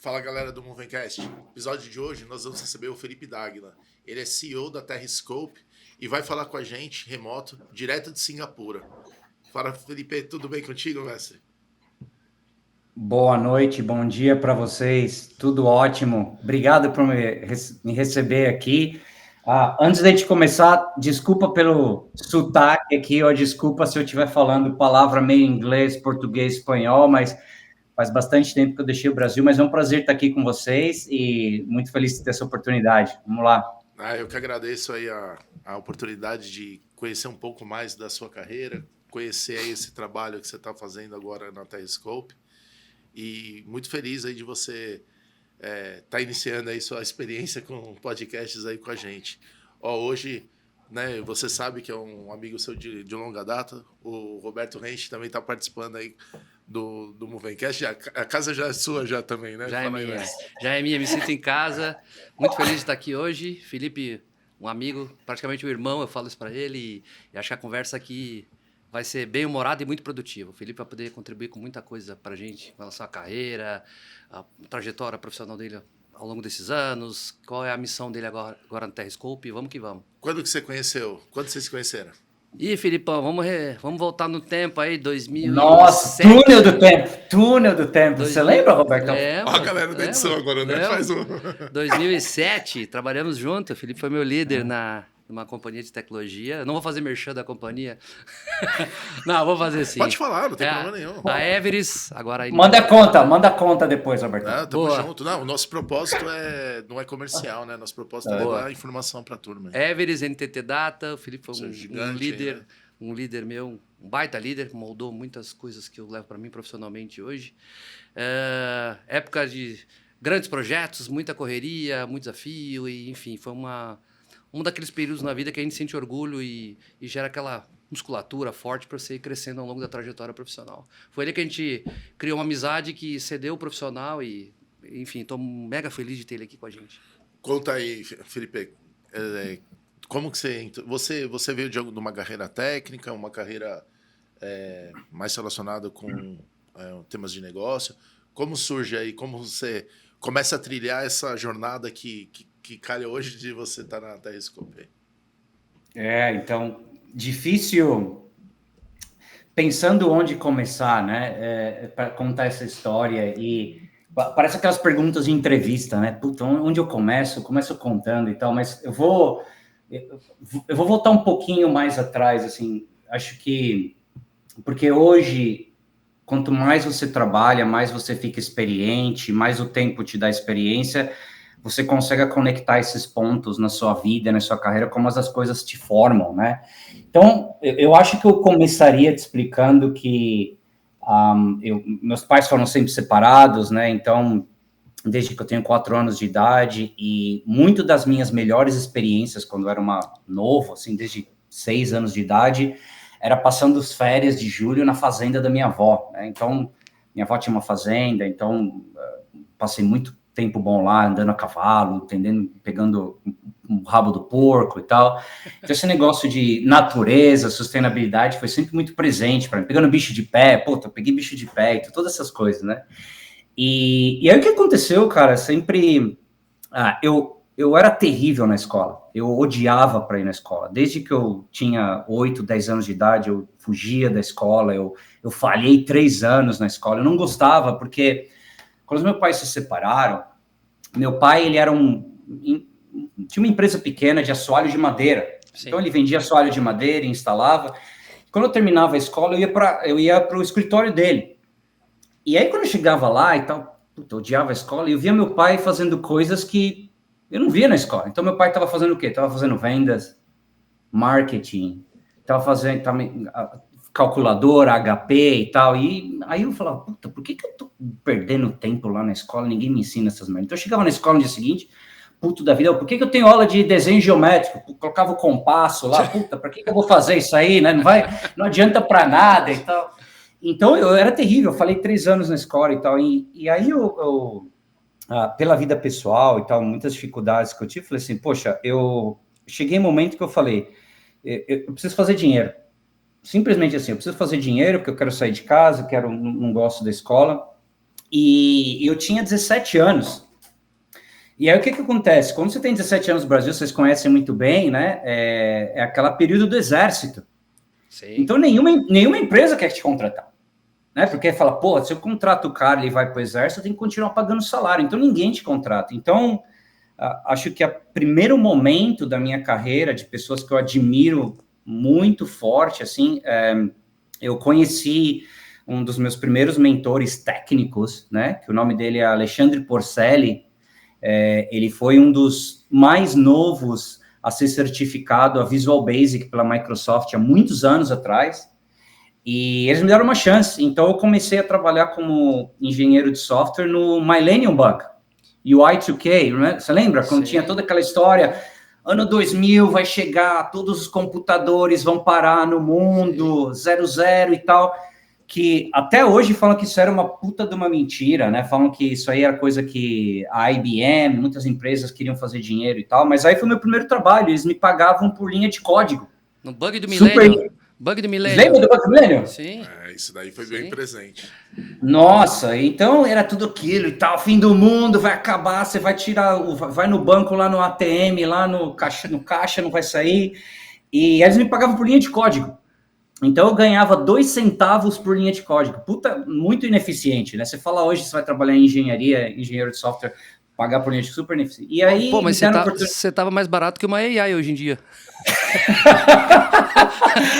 Fala galera do Movencast. No episódio de hoje nós vamos receber o Felipe Dagla. Ele é CEO da Terrascope e vai falar com a gente remoto, direto de Singapura. Fala Felipe, tudo bem contigo, mestre? Boa noite, bom dia para vocês, tudo ótimo. Obrigado por me receber aqui. Antes de a gente começar, desculpa pelo sotaque aqui, ou desculpa se eu estiver falando palavra meio inglês, português, espanhol, mas faz bastante tempo que eu deixei o Brasil, mas é um prazer estar aqui com vocês e muito feliz de ter essa oportunidade. Vamos lá. Eu que agradeço aí a oportunidade de conhecer um pouco mais da sua carreira, conhecer aí esse trabalho que você está fazendo agora na Terrascope. E muito feliz aí de você tá iniciando aí sua experiência com podcasts aí com a gente. Hoje, né, você sabe que é um amigo seu de longa data, o Roberto Rente também está participando aí do Movencast. A casa já é sua já também, né? Já é minha, me sinto em casa, muito feliz de estar aqui hoje. Felipe, um amigo, praticamente um irmão, eu falo isso para ele e acho que a conversa aqui vai ser bem humorada e muito produtiva. O Felipe vai poder contribuir com muita coisa para a gente, com relação à carreira, a trajetória profissional dele ao longo desses anos, qual é a missão dele agora no Terrascope, vamos que vamos. Quando que você conheceu? Quando vocês se conheceram? Ih, Filipão, vamos voltar no tempo aí, 2007. Nossa, túnel do tempo. Você lembra, Roberto? A galera da edição agora, né? Faz 2007, trabalhamos juntos, o Felipe foi meu líder numa companhia de tecnologia. Eu não vou fazer merchan da companhia. Não, vou fazer sim. Pode falar, não tem problema nenhum. A Everest, agora... Manda conta depois, Roberto. Tamo junto. Não, o nosso propósito não é comercial, né? Nosso propósito é dar informação pra turma. Everest, NTT Data, o Felipe foi gigante, um líder meu, um baita líder, moldou muitas coisas que eu levo para mim profissionalmente hoje. Época de grandes projetos, muita correria, muito desafio, e enfim, foi um daqueles períodos na vida que a gente sente orgulho e gera aquela musculatura forte para você ir crescendo ao longo da trajetória profissional. Foi ele que a gente criou uma amizade que cedeu o profissional e, enfim, estou mega feliz de ter ele aqui com a gente. Conta aí, Felipe, como que você veio de uma carreira técnica, uma carreira mais relacionada com temas de negócio? Como surge aí, como você começa a trilhar essa jornada que calha hoje de você estar na Terrascope? Então, difícil pensando onde começar, né, para contar essa história, e parece aquelas perguntas de entrevista, né, puta, onde eu começo contando e tal, mas eu vou voltar um pouquinho mais atrás, assim, acho que, porque hoje, quanto mais você trabalha, mais você fica experiente, mais o tempo te dá experiência, você consegue conectar esses pontos na sua vida, na sua carreira, como as coisas te formam, né? Então, eu acho que eu começaria te explicando que meus pais foram sempre separados, né? Então, desde que eu tenho 4 anos de idade, e muito das minhas melhores experiências, quando eu era novo, assim, desde 6 anos de idade, era passando as férias de julho na fazenda da minha avó, né? Então, minha avó tinha uma fazenda, então passei muito tempo bom lá, andando a cavalo, pegando o rabo do porco e tal. Então, esse negócio de natureza, sustentabilidade, foi sempre muito presente para mim. Pegando bicho de pé, eu peguei bicho de pé, e todas essas coisas, né? E aí o que aconteceu, cara, sempre... Eu era terrível na escola. Eu odiava para ir na escola. Desde que eu tinha 8, 10 anos de idade, eu fugia da escola, eu falhei 3 anos na escola. Eu não gostava, porque... Quando os meus pais se separaram, meu pai, ele era tinha uma empresa pequena de assoalho de madeira. Sim. Então, ele vendia assoalho de madeira e instalava. Quando eu terminava a escola, eu ia para o escritório dele. E aí, quando eu chegava lá e tal, eu odiava a escola, e eu via meu pai fazendo coisas que eu não via na escola. Então, meu pai estava fazendo o quê? Estava fazendo vendas, marketing, estava fazendo calculadora, HP e tal, e aí eu falava, puta, por que eu tô perdendo tempo lá na escola, ninguém me ensina essas merdas? Então eu chegava na escola no dia seguinte, puto da vida, por que eu tenho aula de desenho geométrico? Colocava o compasso lá, puta, pra que eu vou fazer isso aí, né? Não adianta pra nada e tal. Então eu era terrível, eu falei 3 anos na escola e tal, e aí eu pela vida pessoal e tal, muitas dificuldades que eu tive, falei assim, poxa, eu cheguei em um momento que eu falei, eu preciso fazer dinheiro. Simplesmente assim, eu preciso fazer dinheiro, porque eu quero sair de casa, não gosto da escola. E eu tinha 17 anos. E aí, o que acontece? Quando você tem 17 anos no Brasil, vocês conhecem muito bem, né? É aquela período do exército. Sim. Então, nenhuma empresa quer te contratar. Né? Porque fala, pô, se eu contrato o cara e ele vai para o exército, eu tenho que continuar pagando salário. Então, ninguém te contrata. Então, acho que o primeiro momento da minha carreira, de pessoas que eu admiro muito forte, assim, eu conheci um dos meus primeiros mentores técnicos, né? Que o nome dele é Alexandre Porcelli. Ele foi um dos mais novos a ser certificado a Visual Basic pela Microsoft há muitos anos atrás, e eles me deram uma chance. Então eu comecei a trabalhar como engenheiro de software no Millennium Bug, UI2K, né? Você lembra? Quando tinha toda aquela história, ano 2000 vai chegar, todos os computadores vão parar no mundo, 00 e tal, que até hoje falam que isso era uma puta de uma mentira, né? Falam que isso aí era coisa que a IBM, muitas empresas queriam fazer dinheiro e tal, mas aí foi meu primeiro trabalho, eles me pagavam por linha de código. No Bug do Millennium. Bug do Millennium. Lembra do Bug do Millennium? Sim. Isso daí foi bem presente. Nossa, então era tudo aquilo e tal, fim do mundo, vai acabar, você vai tirar, vai no banco lá no ATM, lá no caixa não vai sair, e eles me pagavam por linha de código. Então, eu ganhava 2 centavos por linha de código. Puta, muito ineficiente, né? Você fala hoje, você vai trabalhar em engenharia, engenheiro de software, pagar por linha de super ineficiente. E aí... Pô, mas você tava mais barato que uma AI hoje em dia.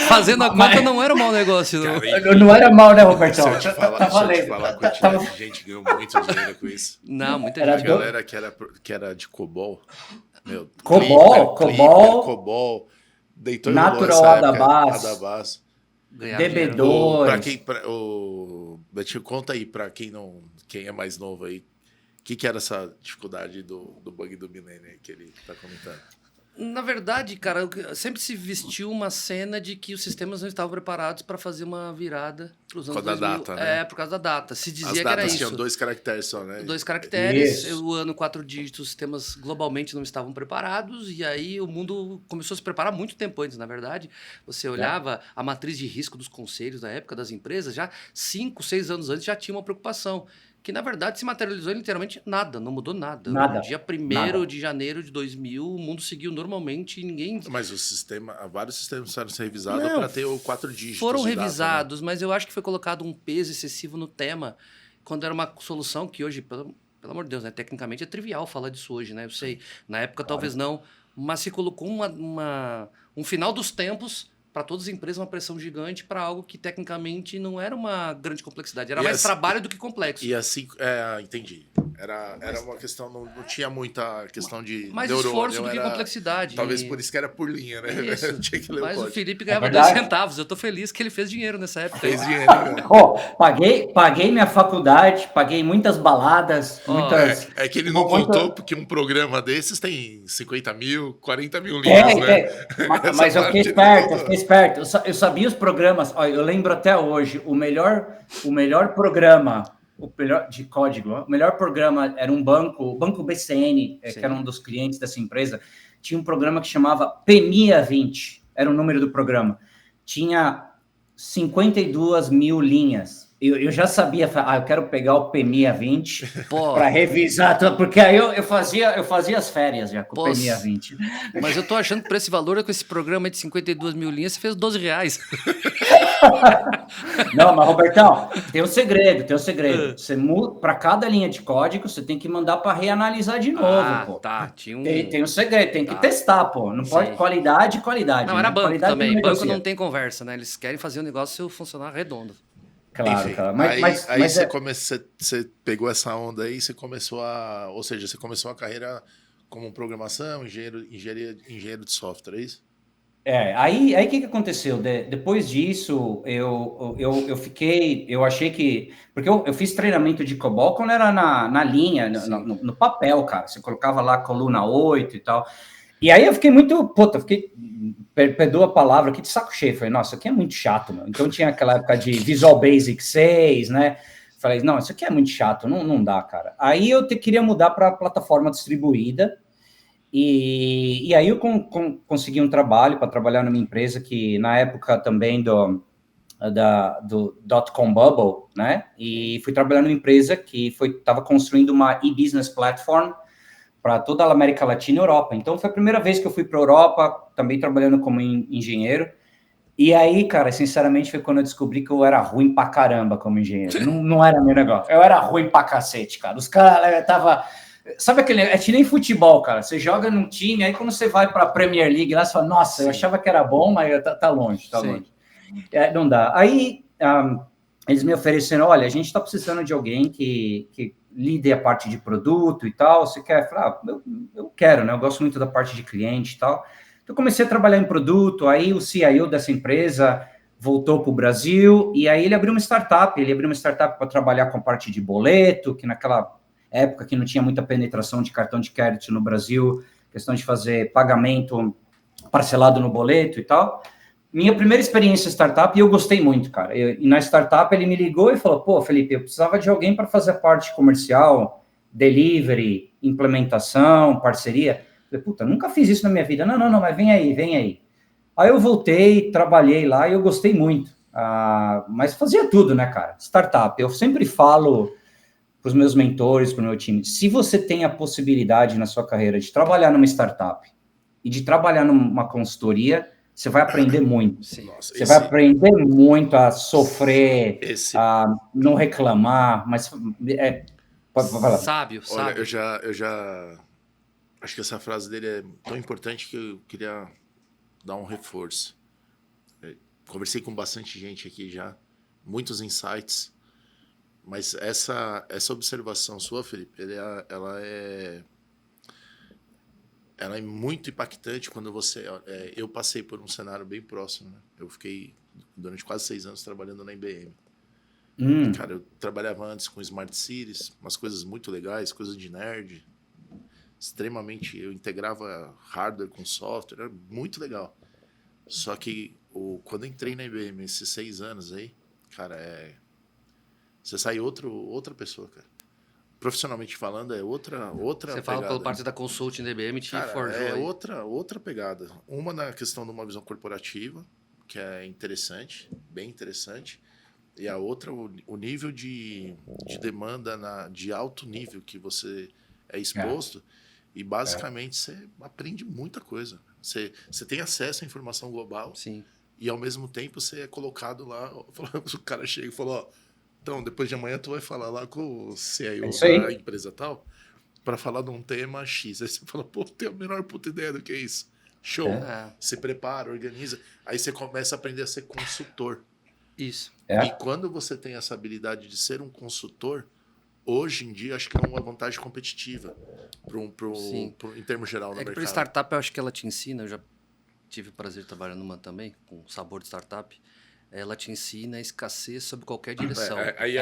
Fazendo a conta não era um mau negócio. Cara, não era mal, né, Robertão? Se eu te falar a quantidade de gente ganhou muito dinheiro com isso. Não, muita gente. gente. A galera que era de COBOL. Meu, COBOL. Deitou Natural Adabas. DB2. Betinho, conta aí para quem é mais novo aí, o que era essa dificuldade do bug do Millennium que ele está comentando? Na verdade, cara, sempre se vestiu uma cena de que os sistemas não estavam preparados para fazer uma virada para os anos 2000. Por causa da data, né? Por causa da data. Se dizia As que era datas isso. tinham 2 caracteres só, né? 2 caracteres. O ano 4 dígitos, os sistemas globalmente não estavam preparados. E aí o mundo começou a se preparar muito tempo antes, na verdade. Você olhava a matriz de risco dos conselhos da época das empresas, já 5, 6 anos antes já tinha uma preocupação. Que, na verdade, se materializou em literalmente nada, não mudou nada. Nada. No dia 1º de janeiro de 2000, o mundo seguiu normalmente e ninguém... Mas vários sistemas precisaram ser revisados para ter o 4 dígitos. Foram data, revisados, né? mas eu acho que foi colocado um peso excessivo no tema, quando era uma solução que hoje, pelo amor de Deus, né, tecnicamente é trivial falar disso hoje, né? Eu sei, na época talvez não, mas se colocou um final dos tempos... Para todas as empresas, uma pressão gigante para algo que tecnicamente não era uma grande complexidade. Era mais trabalho do que complexo. E assim, entendi. Era uma questão, não tinha muita questão de mais esforço do que complexidade. Talvez por isso que era por linha, né? Tinha que ler. Mas o Felipe ganhava 2 centavos. Eu tô feliz que ele fez dinheiro nessa época. Fez dinheiro, cara. Paguei minha faculdade, paguei muitas baladas, muitas... É que ele não contou, porque um programa desses tem 50 mil, 40 mil linhas, né? Mas eu fiquei esperto. Eu sabia os programas. Olha, eu lembro até hoje, o melhor programa, de código, o melhor programa era um banco, o Banco BCN, que era um dos clientes dessa empresa, tinha um programa que chamava PMIA 20, era o número do programa. Tinha 52 mil linhas. Eu já sabia, eu quero pegar o PMIA 20 para revisar, porque aí eu fazia as férias já com o PMIA 20. Mas eu tô achando que por esse valor, com esse programa de 52 mil linhas, você fez R$12. Não, mas Robertão, tem um segredo. Você muda, para cada linha de código, você tem que mandar para reanalisar de novo, pô. Tá, tem um segredo, tem que testar, pô. Não pode qualidade. Não, era banco qualidade também. Banco não tem conversa, né? Eles querem fazer o negócio funcionar redondo. Claro, enfim, cara. Você pegou essa onda aí, você começou a carreira como programação, engenheiro de software, é isso? Aí o que aconteceu? Depois disso, eu achei que... Porque eu fiz treinamento de COBOL quando era na linha, no papel, cara. Você colocava lá coluna 8 e tal. E aí eu fiquei perdoa a palavra aqui, de saco cheio. Falei, nossa, isso aqui é muito chato, meu. Então tinha aquela época de Visual Basic 6, né? Falei, não, isso aqui é muito chato, não dá, cara. Aí eu queria mudar para plataforma distribuída, e aí eu consegui um trabalho para trabalhar numa empresa que, na época também do dot-com bubble, né? E fui trabalhar numa empresa que estava construindo uma e-business platform para toda a América Latina e Europa. Então, foi a primeira vez que eu fui para a Europa, também trabalhando como engenheiro. E aí, cara, sinceramente, foi quando eu descobri que eu era ruim pra caramba como engenheiro. Não era meu negócio. Eu era ruim pra cacete, cara. Os caras tava... Sabe aquele... É que nem futebol, cara. Você joga num time, aí quando você vai pra Premier League, lá você fala, nossa, eu achava que era bom, mas tá longe, longe. Não dá. Aí, eles me ofereceram, olha, a gente tá precisando de alguém que lide a parte de produto e tal. Você quer? Eu falei, eu quero, né? Eu gosto muito da parte de cliente e tal. Então, comecei a trabalhar em produto, aí o CIO dessa empresa voltou para o Brasil, e aí ele abriu uma startup, para trabalhar com a parte de boleto, que naquela época que não tinha muita penetração de cartão de crédito no Brasil, questão de fazer pagamento parcelado no boleto e tal. Minha primeira experiência em startup, e eu gostei muito, cara. E na startup ele me ligou e falou, pô, Felipe, eu precisava de alguém para fazer a parte comercial, delivery, implementação, parceria. Eu falei, puta, nunca fiz isso na minha vida. Não, mas vem aí. Aí eu voltei, trabalhei lá e eu gostei muito. Mas fazia tudo, né, cara? Startup. Eu sempre falo para os meus mentores, para o meu time, se você tem a possibilidade na sua carreira de trabalhar numa startup e de trabalhar numa consultoria, você vai aprender muito. Nossa, você vai aprender muito a sofrer, a não reclamar, mas... pode falar. Sábio. Olha, eu já... Acho que essa frase dele é tão importante que eu queria dar um reforço. Conversei com bastante gente aqui já, muitos insights, mas essa observação sua, Felipe, ela é muito impactante quando você... eu passei por um cenário bem próximo, né? Eu fiquei durante quase 6 anos trabalhando na IBM. Cara, eu trabalhava antes com Smart Cities, umas coisas muito legais, coisas de nerd, extremamente, eu integrava hardware com software, era muito legal. Só que quando eu entrei na IBM, esses 6 anos aí, cara, você sai outra pessoa, cara. Profissionalmente falando, é outra Você pegada. fala pela parte da consulting da IBM, te forjou. É outra pegada. Uma na questão de uma visão corporativa, que é interessante, bem interessante, e a outra, o nível de demanda de alto nível que você é exposto. E, basicamente, você aprende muita coisa. Você tem acesso à informação global. Sim. E, ao mesmo tempo, você é colocado lá. O cara chega e fala, então, depois de amanhã tu vai falar lá com o CIO da empresa tal para falar de um tema X. Aí você fala, pô, tem a menor puta ideia do que é isso. Show. Você prepara, organiza. Aí você começa a aprender a ser consultor. Isso. E quando você tem essa habilidade de ser um consultor, hoje em dia, acho que é uma vantagem competitiva em termos geral no mercado. Para startup, eu acho que ela te ensina, eu já tive o prazer de trabalhar numa também, com sabor de startup, ela te ensina a escassez sob qualquer direção. Aí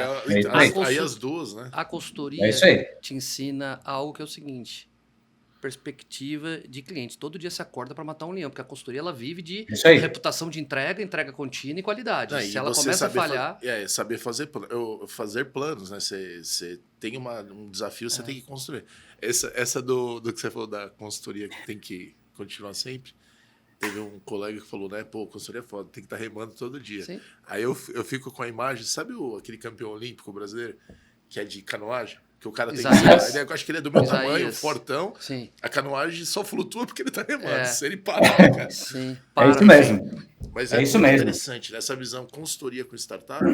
as duas, né? A consultoria te ensina algo que é o seguinte, perspectiva de cliente. Todo dia você acorda para matar um leão, porque a consultoria ela vive de reputação de entrega contínua e qualidade. Se ela começa a falhar... saber fazer planos, né? Você tem um desafio, você tem que construir. Essa do que você falou da consultoria que tem que continuar sempre, teve um colega que falou, né? Pô, consultoria é foda, tem que estar remando todo dia. Sim. Aí eu fico com a imagem, sabe aquele campeão olímpico brasileiro, que é de canoagem? Que o cara tem eu acho que ele é do meu tamanho, fortão. Sim. A canoagem só flutua porque ele tá remando. Se ele para, né, cara? Sim. É isso mesmo. Mas é isso muito interessante, né? Essa visão consultoria com startup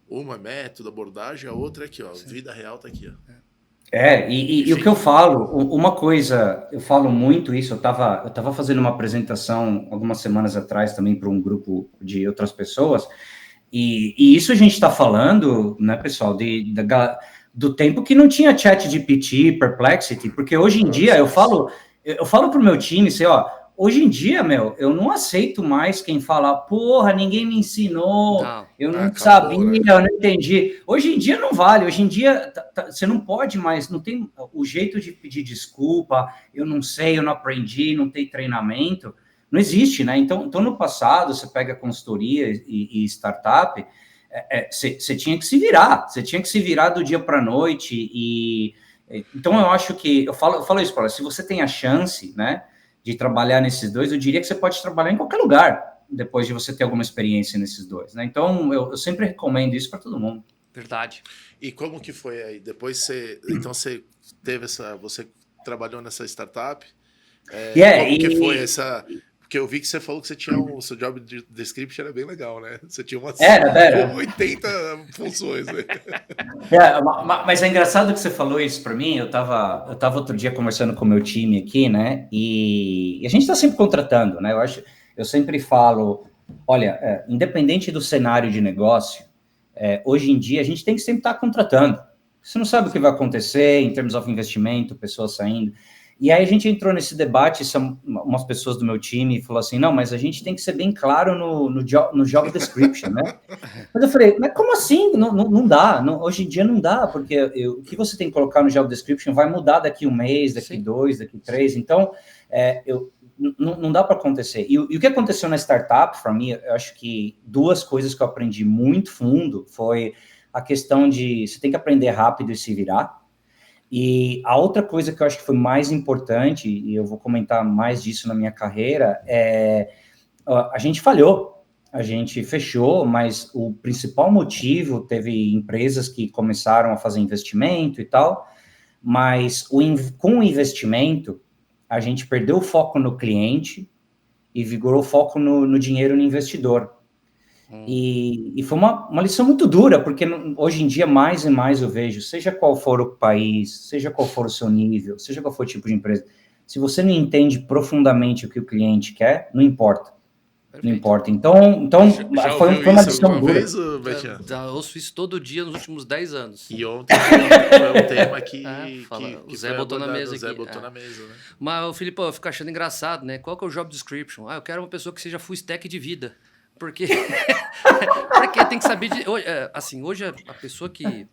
uma método, abordagem, a outra é aqui, ó. Vida real tá aqui, ó. E o que eu falo, uma coisa, eu falo muito isso, eu tava fazendo uma apresentação algumas semanas atrás também para um grupo de outras pessoas, e isso a gente está falando, né, pessoal, do tempo que não tinha ChatGPT, Perplexity, porque hoje em dia eu falo pro meu time, assim, ó, hoje em dia, eu não aceito mais quem fala, porra, ninguém me ensinou, eu não sabia, né? Eu não entendi. Hoje em dia não vale, hoje em dia você não pode mais, não tem o jeito de pedir desculpa, eu não sei, eu não aprendi, não tem treinamento, não existe, né? Então no passado, você pega consultoria e startup, você tinha que se virar do dia para a noite, então eu acho que, eu falo isso, Paulo, se você tem a chance, né, de trabalhar nesses dois, eu diria que você pode trabalhar em qualquer lugar, depois de você ter alguma experiência nesses dois, né? Então, eu sempre recomendo isso para todo mundo. Verdade. E como que foi aí? Depois você teve você trabalhou nessa startup? Como que foi essa? Porque eu vi que você falou que você tinha o seu job description era bem legal, né? Você tinha umas 80 funções. Né? Mas é engraçado que você falou isso para mim. Eu tava outro dia conversando com o meu time aqui, né? E a gente está sempre contratando, né? Eu sempre falo, olha, independente do cenário de negócio, hoje em dia a gente tem que sempre estar contratando. Você não sabe o que vai acontecer em termos de investimento, pessoas saindo. E aí a gente entrou nesse debate, umas pessoas do meu time falaram assim, não, mas a gente tem que ser bem claro no job description, né? Mas eu falei, mas como assim? Não dá, hoje em dia não dá, porque o que você tem que colocar no job description vai mudar daqui 1 mês, daqui 2, daqui 3, então não dá para acontecer. E o que aconteceu na startup, para mim, eu acho que 2 coisas que eu aprendi muito fundo foi a questão de você tem que aprender rápido e se virar. E a outra coisa que eu acho que foi mais importante, e eu vou comentar mais disso na minha carreira, a gente falhou, a gente fechou, mas o principal motivo, teve empresas que começaram a fazer investimento e tal, mas com o investimento, a gente perdeu o foco no cliente e vigorou o foco no dinheiro no investidor. E foi uma lição muito dura, porque hoje em dia, mais e mais eu vejo, seja qual for o país, seja qual for o seu nível, seja qual for o tipo de empresa, se você não entende profundamente o que o cliente quer, não importa. Perfeito. Não importa. Então foi uma lição dura. Já ouço isso todo dia nos últimos 10 anos. E ontem foi um tema que o Zé botou na mesa aqui. Na mesa, né? Mas, Felipe, eu fico achando engraçado, né? Qual que é o job description? Eu quero uma pessoa que seja full stack de vida. Porque tem que saber... hoje a pessoa que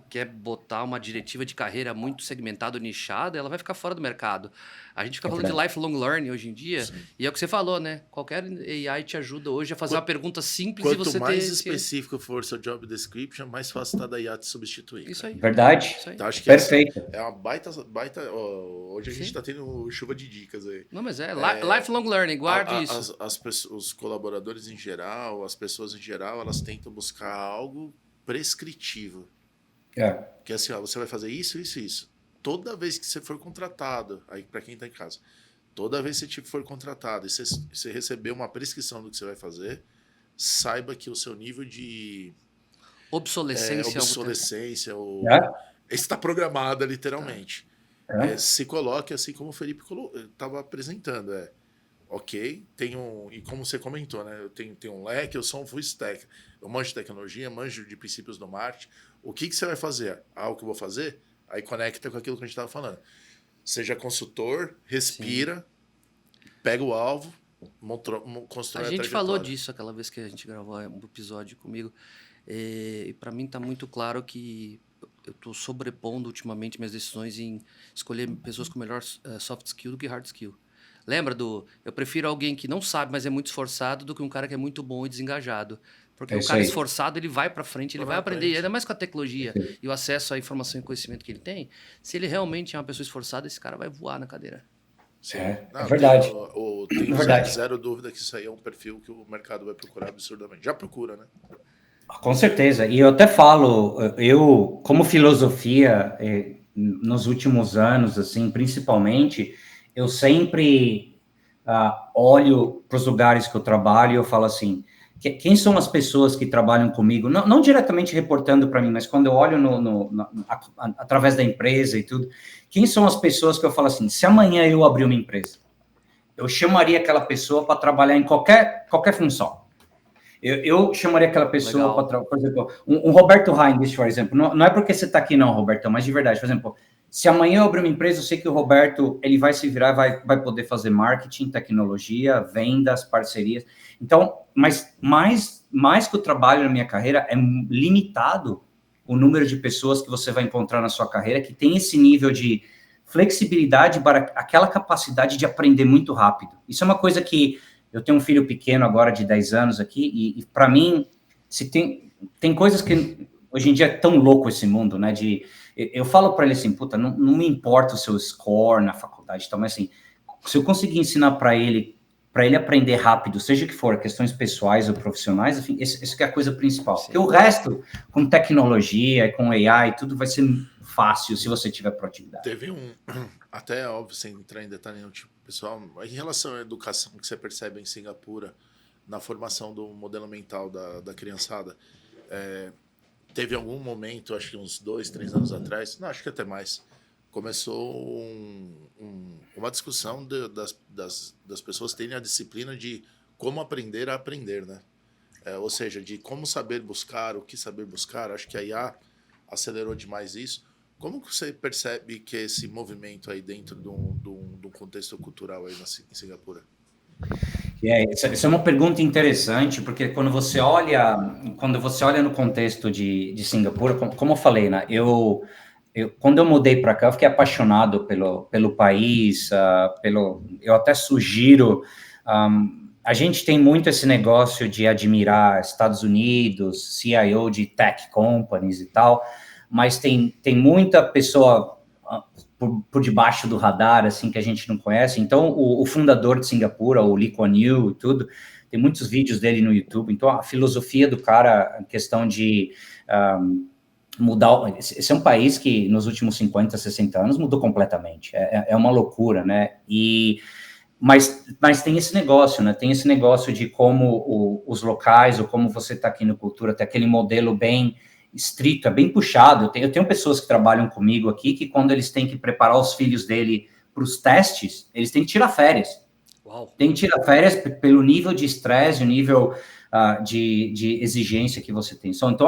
quer botar uma diretiva de carreira muito segmentada, nichada, ela vai ficar fora do mercado. A gente fica falando de lifelong learning hoje em dia, sim. E é o que você falou, né? Qualquer AI te ajuda hoje a fazer uma pergunta simples e você ter... Quanto mais específico for seu job description, mais fácil está da IA te substituir. Isso aí. Verdade. Isso aí. Então, acho que perfeito. É uma baita... Hoje a gente está tendo chuva de dicas aí. Não, mas lifelong learning, guarde isso. Os colaboradores em geral, as pessoas em geral, elas tentam buscar algo prescritivo. Que assim, você vai fazer isso, isso, isso. Toda vez que você for contratado, aí para quem está em casa, toda vez que você for contratado e você receber uma prescrição do que você vai fazer, saiba que o seu nível de obsolescência está programada literalmente. Se coloque assim como o Felipe estava apresentando. Ok, e como você comentou, né? Eu tenho um leque, eu sou um full stack. Eu manjo de tecnologia, manjo de princípios do marketing. O que você vai fazer? O que eu vou fazer? Aí conecta com aquilo que a gente estava falando. Seja consultor, respira, pega o alvo, constrói a gente trajetória. Falou disso aquela vez que a gente gravou um episódio comigo. E para mim está muito claro que eu estou sobrepondo ultimamente minhas decisões em escolher pessoas com melhor soft skill do que hard skill. Lembra eu prefiro alguém que não sabe, mas é muito esforçado, do que um cara que é muito bom e desengajado. Porque o cara esforçado, ele vai para frente, ele vai aprender, ainda mais com a tecnologia e o acesso à informação e conhecimento que ele tem. Se ele realmente é uma pessoa esforçada, esse cara vai voar na cadeira. Sim. É verdade. Tenho zero dúvida que isso aí é um perfil que o mercado vai procurar absurdamente. Já procura, né? Com certeza. E eu até falo, como filosofia, nos últimos anos, assim, principalmente, eu sempre olho para os lugares que eu trabalho e eu falo assim, quem são as pessoas que trabalham comigo? Não diretamente reportando para mim, mas quando eu olho através da empresa e tudo, quem são as pessoas que eu falo assim, se amanhã eu abrir uma empresa, eu chamaria aquela pessoa para trabalhar em qualquer função. Eu chamaria aquela pessoa para, por exemplo, um Roberto Heinrich, por exemplo. Não é porque você está aqui não, Roberto, mas de verdade, por exemplo, se amanhã eu abrir uma empresa, eu sei que o Roberto, ele vai se virar, vai poder fazer marketing, tecnologia, vendas, parcerias. Então, mas mais que o trabalho na minha carreira, é limitado o número de pessoas que você vai encontrar na sua carreira que tem esse nível de flexibilidade para aquela capacidade de aprender muito rápido. Isso é uma coisa que eu tenho um filho pequeno agora de 10 anos aqui e para mim, se tem coisas que hoje em dia é tão louco esse mundo, né? Eu falo para ele assim, puta, não me importa o seu score na faculdade, então, mas assim, se eu conseguir ensinar para ele para ele aprender rápido, seja que for, questões pessoais ou profissionais, enfim, isso que é a coisa principal. Porque o resto, com tecnologia, com AI, tudo vai ser fácil se você tiver proatividade. Teve até óbvio, sem entrar em detalhe no tipo pessoal, em relação à educação que você percebe em Singapura, na formação do modelo mental da criançada, teve algum momento, acho que uns 2, 3 anos atrás, não, acho que até mais, começou uma discussão das pessoas terem a disciplina de como aprender a aprender, né? Ou seja, de como saber buscar, o que saber buscar. Acho que a IA acelerou demais isso. Como que você percebe que esse movimento aí dentro de um contexto cultural aí em Singapura? Essa é uma pergunta interessante, porque quando você olha no contexto de Singapura, como eu falei, né? Quando eu mudei para cá, eu fiquei apaixonado pelo país, eu até sugiro, a gente tem muito esse negócio de admirar Estados Unidos, CIO de tech companies e tal, mas tem muita pessoa por debaixo do radar, assim, que a gente não conhece. Então, o fundador de Singapura, o Lee Kuan Yew e tudo, tem muitos vídeos dele no YouTube. Então, a filosofia do cara, a questão de mudar... Esse é um país que, nos últimos 50, 60 anos, mudou completamente. É uma loucura, né? Mas tem esse negócio, né? Tem esse negócio de como os locais, ou como você está aqui no Cultura, tem aquele modelo bem estrito, é bem puxado. Eu tenho pessoas que trabalham comigo aqui que quando eles têm que preparar os filhos dele para os testes, eles têm que tirar férias. Uau. Tem que tirar férias pelo nível de estresse, o nível de exigência que você tem. Então,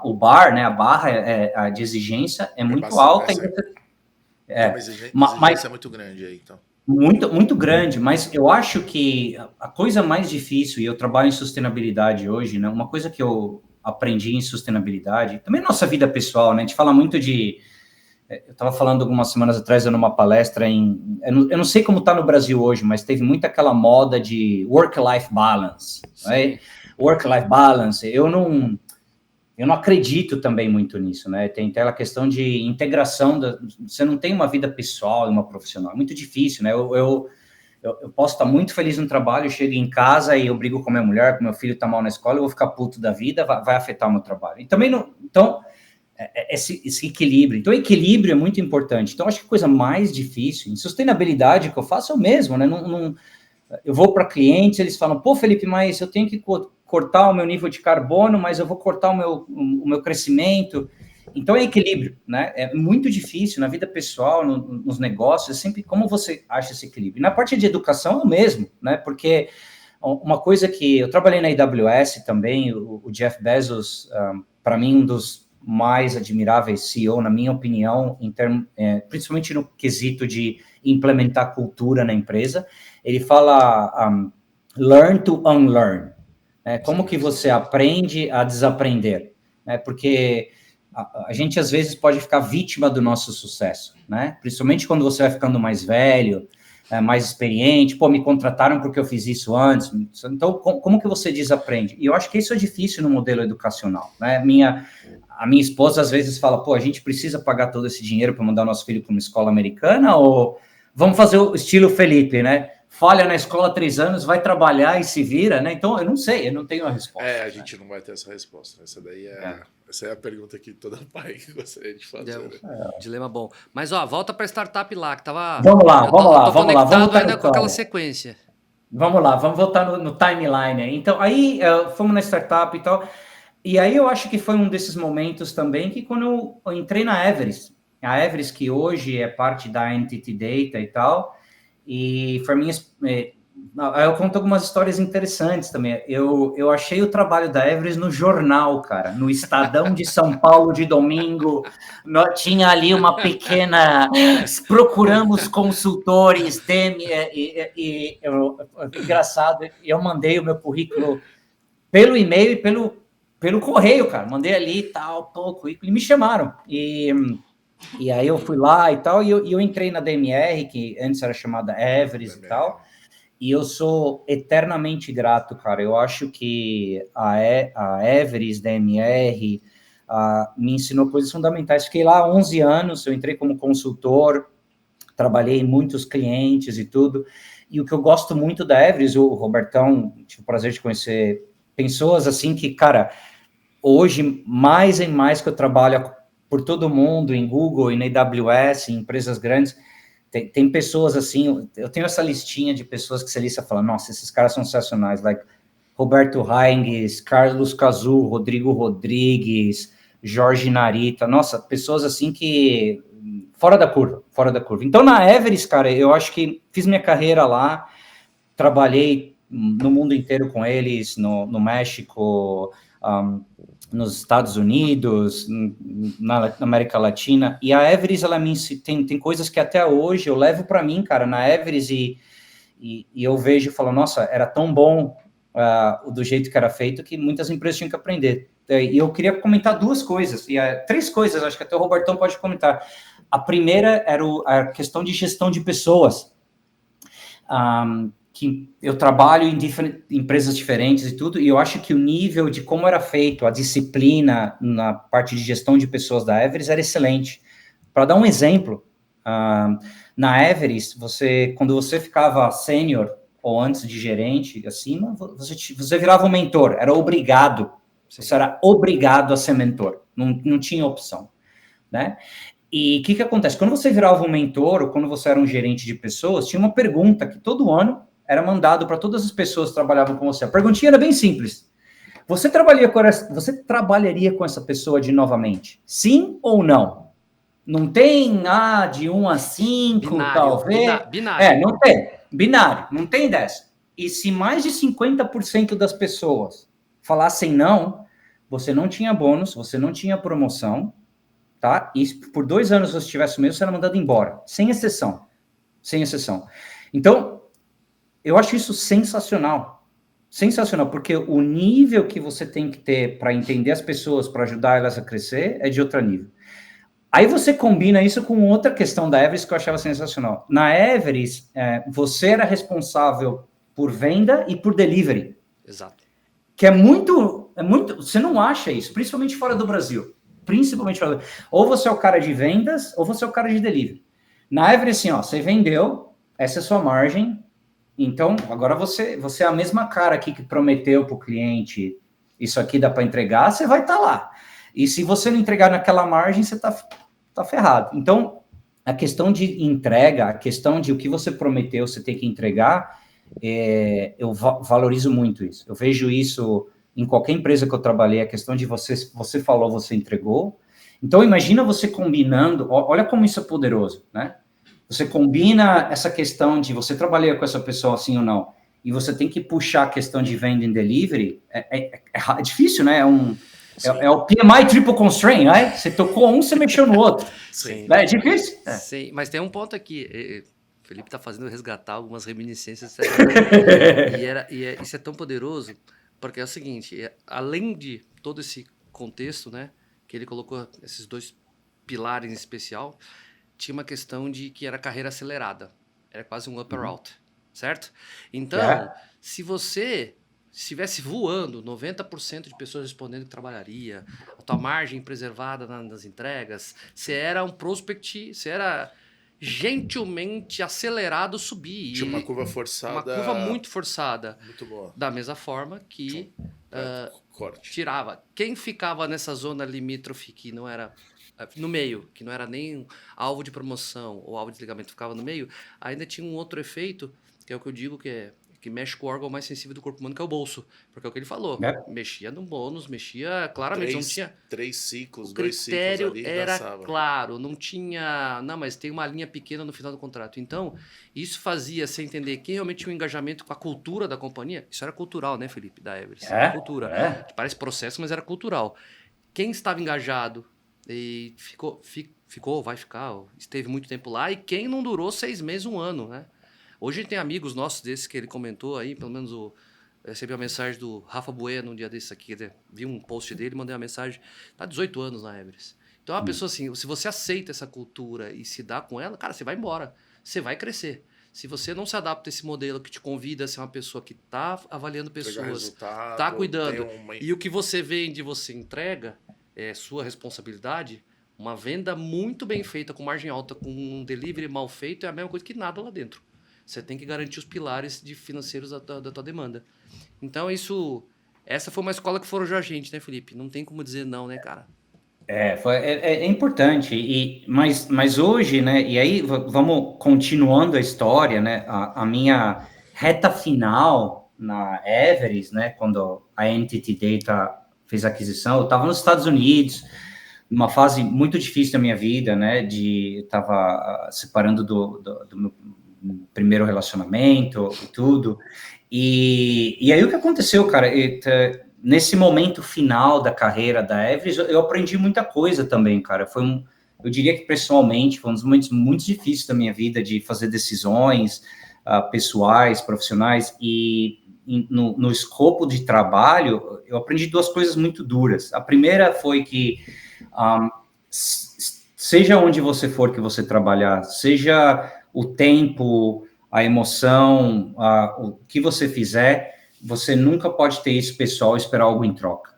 o bar, né, a barra de exigência é muito alta. Uma exigência muito grande aí, então. Muito, muito grande, mas eu acho que a coisa mais difícil, e eu trabalho em sustentabilidade hoje, né, uma coisa que eu aprendi em sustentabilidade, também nossa vida pessoal, né? A gente fala muito eu estava falando algumas semanas atrás, dando uma palestra eu não sei como está no Brasil hoje, mas teve muito aquela moda de work-life balance, né? Work-life balance, eu não acredito também muito nisso, né? Tem aquela questão de integração, você não tem uma vida pessoal e uma profissional, é muito difícil, né? Eu posso estar muito feliz no trabalho, eu chego em casa e eu brigo com minha mulher, com meu filho está mal na escola, eu vou ficar puto da vida, vai afetar o meu trabalho. E também não... Então, esse equilíbrio. Então, equilíbrio é muito importante. Então, acho que a coisa mais difícil, em sustentabilidade que eu faço é o mesmo, né? Eu vou para clientes, eles falam, pô, Felipe, mas eu tenho que cortar o meu nível de carbono, mas eu vou cortar o meu crescimento... Então, é equilíbrio, né? É muito difícil na vida pessoal, nos negócios, é sempre como você acha esse equilíbrio. Na parte de educação é o mesmo, né? Porque uma coisa que... Eu trabalhei na AWS também, o Jeff Bezos, para mim, um dos mais admiráveis CEO, na minha opinião, principalmente no quesito de implementar cultura na empresa. Ele fala learn to unlearn. Como que você aprende a desaprender? Porque... A gente, às vezes, pode ficar vítima do nosso sucesso, né? Principalmente quando você vai ficando mais velho, mais experiente. Pô, me contrataram porque eu fiz isso antes. Então, como que você desaprende? E eu acho que isso é difícil no modelo educacional, né? A minha esposa, às vezes, fala, pô, a gente precisa pagar todo esse dinheiro para mandar nosso filho para uma escola americana ou vamos fazer o estilo Felipe, né? Falha na escola 3 anos, vai trabalhar e se vira, né? Então, eu não sei, eu não tenho a resposta. A gente não vai ter essa resposta. Essa é a pergunta que todo pai gostaria de fazer. Dilema bom. Mas, volta para a startup lá, que tava... Vamos lá. Vamos ainda com aquela sequência. Vamos lá, vamos voltar no timeline. Então, aí, fomos na startup e tal. E aí, eu acho que foi um desses momentos também que quando eu entrei na Everest. A Everest, que hoje é parte da Entity Data e tal... E para mim, eu conto algumas histórias interessantes também. Eu achei o trabalho da Everest no jornal, cara, no Estadão de São Paulo de domingo. Tinha ali uma pequena... Procuramos consultores, engraçado, eu mandei o meu currículo pelo e-mail e pelo correio, cara. Mandei ali e tal, currículo, e me chamaram. E aí eu fui lá e tal, e eu entrei na DMR, que antes era chamada Everest e tal, e eu sou eternamente grato, cara. Eu acho que a Everest, DMR, me ensinou coisas fundamentais. Fiquei lá 11 anos, eu entrei como consultor, trabalhei em muitos clientes e tudo, e o que eu gosto muito da Everest, o Robertão, tive o prazer de conhecer pessoas assim que, cara, hoje, mais e mais que eu trabalho por todo mundo, em Google, e na AWS, em empresas grandes, tem pessoas assim, eu tenho essa listinha de pessoas que você lista e fala, nossa, esses caras são sensacionais, like Roberto Haingues, Carlos Cazu, Rodrigo Rodrigues, Jorge Narita, nossa, pessoas assim que fora da curva, fora da curva. Então, na Everest, cara, eu acho que fiz minha carreira lá, trabalhei no mundo inteiro com eles, no México, nos Estados Unidos, na América Latina, e a Everest, ela tem coisas que até hoje eu levo para mim, cara, na Everest, e eu vejo e falo, nossa, era tão bom do jeito que era feito, que muitas empresas tinham que aprender. E eu queria comentar duas coisas, três coisas, acho que até o Robertão pode comentar. A primeira era a questão de gestão de pessoas, que eu trabalho em empresas diferentes e tudo, e eu acho que o nível de como era feito, a disciplina na parte de gestão de pessoas da Everest era excelente. Para dar um exemplo, na Everest, quando você ficava sênior ou antes de gerente, acima, você virava um mentor, era obrigado. Sim. Você era obrigado a ser mentor, não tinha opção, né? E o que acontece? Quando você virava um mentor ou quando você era um gerente de pessoas, tinha uma pergunta que todo ano era mandado para todas as pessoas que trabalhavam com você. A perguntinha era bem simples. Você trabalharia com essa pessoa de novamente? Sim ou não? Não tem de 1 a 5, binário, talvez. Binário. Não tem. Binário, não tem dessa. E se mais de 50% das pessoas falassem não, você não tinha bônus, você não tinha promoção, tá? E por 2 anos você tivesse o mesmo, você era mandado embora. Sem exceção. Sem exceção. Então, eu acho isso sensacional. Sensacional, porque o nível que você tem que ter para entender as pessoas, para ajudar elas a crescer, é de outro nível. Aí você combina isso com outra questão da Everest que eu achava sensacional. Na Everest, você era responsável por venda e por delivery. Exato. Que é muito... Você não acha isso, principalmente fora do Brasil. Principalmente fora do Brasil. Ou você é o cara de vendas, ou você é o cara de delivery. Na Everest, assim, você vendeu, essa é a sua margem, então agora você é a mesma cara aqui que prometeu para o cliente, isso aqui dá para entregar, você vai estar lá. E se você não entregar naquela margem, você tá ferrado. Então, a questão de entrega, a questão de o que você prometeu, você tem que entregar, eu valorizo muito isso. Eu vejo isso em qualquer empresa que eu trabalhei, a questão de você falou, você entregou. Então, imagina você combinando, olha como isso é poderoso, né? Você combina essa questão de você trabalhar com essa pessoa assim ou não, e você tem que puxar a questão de venda em delivery, é difícil, né? É o PMI triple constraint, né? Você tocou um, você mexeu no outro. Sim. É difícil? Sim, mas tem um ponto aqui. O Felipe está fazendo resgatar algumas reminiscências. Isso é tão poderoso, porque é o seguinte, além de todo esse contexto, né, que ele colocou esses 2 pilares em especial, tinha uma questão de que era carreira acelerada. Era quase um upper out, certo? Então, se você estivesse voando, 90% de pessoas respondendo que trabalharia, a tua margem preservada nas entregas, você era um prospect, você era gentilmente acelerado subir. Tinha uma curva forçada. Uma curva muito forçada. Muito boa. Da mesma forma que tirava. Quem ficava nessa zona limítrofe que não era no meio, que não era nem alvo de promoção ou alvo de desligamento, ficava no meio, ainda tinha um outro efeito, que é o que eu digo que mexe com o órgão mais sensível do corpo humano, que é o bolso. Porque é o que ele falou. Mexia no bônus, mexia claramente. Não tinha 3 ciclos, 2 ciclos ali. O critério era dançava. claro, não tinha... Não, mas tem uma linha pequena no final do contrato. Então, isso fazia você entender quem realmente tinha um engajamento com a cultura da companhia. Isso era cultural, né, Felipe, da Everest? Era cultura. Parece processo, mas era cultural. Quem estava engajado e vai ficar, esteve muito tempo lá, e quem não durou 6 meses, 1 ano, né? Hoje tem amigos nossos desses que ele comentou aí, pelo menos eu recebi uma mensagem do Rafa Bueno um dia desses aqui, vi um post dele, mandei uma mensagem, tá 18 anos na Everest. Então, uma pessoa assim, se você aceita essa cultura e se dá com ela, cara, você vai embora, você vai crescer. Se você não se adapta a esse modelo que te convida a ser uma pessoa que tá avaliando pessoas, tá cuidando, e o que você vende, você entrega, é sua responsabilidade, Uma venda muito bem feita, com margem alta, com um delivery mal feito, é a mesma coisa que nada lá dentro. Você tem que garantir os pilares financeiros da tua demanda. Então, essa foi uma escola que forjou a gente, né, Felipe? Não tem como dizer não, né, cara? É importante, mas hoje, né, e aí vamos continuando a história, né, a minha reta final na Everest, né, quando a Entity Data fez a aquisição, eu estava nos Estados Unidos, numa fase muito difícil da minha vida, né, eu estava separando do meu primeiro relacionamento e tudo, e aí o que aconteceu, cara, nesse momento final da carreira da Everest, eu aprendi muita coisa também, cara. Eu diria que pessoalmente, foi um dos momentos muito difíceis da minha vida de fazer decisões pessoais, profissionais, e no escopo de trabalho, eu aprendi duas coisas muito duras. A primeira foi que, seja onde você for que você trabalhar, seja o tempo, a emoção, o que você fizer, você nunca pode ter isso pessoal e esperar algo em troca.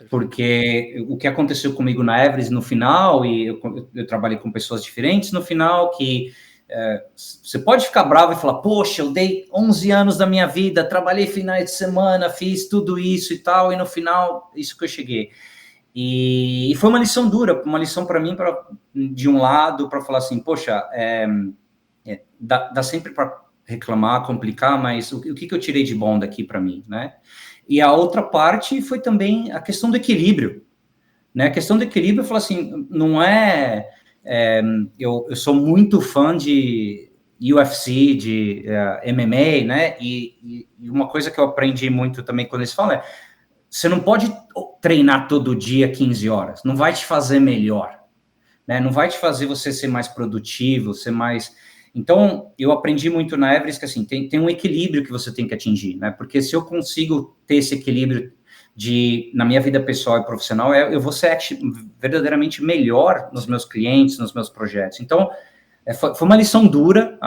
Porque o que aconteceu comigo na Everest no final, e eu trabalhei com pessoas diferentes no final, que você pode ficar bravo e falar, poxa, eu dei 11 anos da minha vida, trabalhei finais de semana, fiz tudo isso e tal, e no final, isso que eu cheguei. E foi uma lição dura, uma lição para mim, de um lado, para falar assim, poxa, dá sempre para reclamar, complicar, mas o que eu tirei de bom daqui para mim, né? E a outra parte foi também a questão do equilíbrio, né? A questão do equilíbrio, eu falo assim, não eu sou muito fã de UFC, de MMA, né? E uma coisa que eu aprendi muito também quando eles falam você não pode treinar todo dia 15 horas, não vai te fazer melhor, né? Não vai te fazer você ser mais produtivo, ser mais... Então, eu aprendi muito na Everest que, assim, tem um equilíbrio que você tem que atingir, né? Porque se eu consigo ter esse equilíbrio na minha vida pessoal e profissional, eu vou ser verdadeiramente melhor nos meus clientes, nos meus projetos. Então, foi uma lição dura,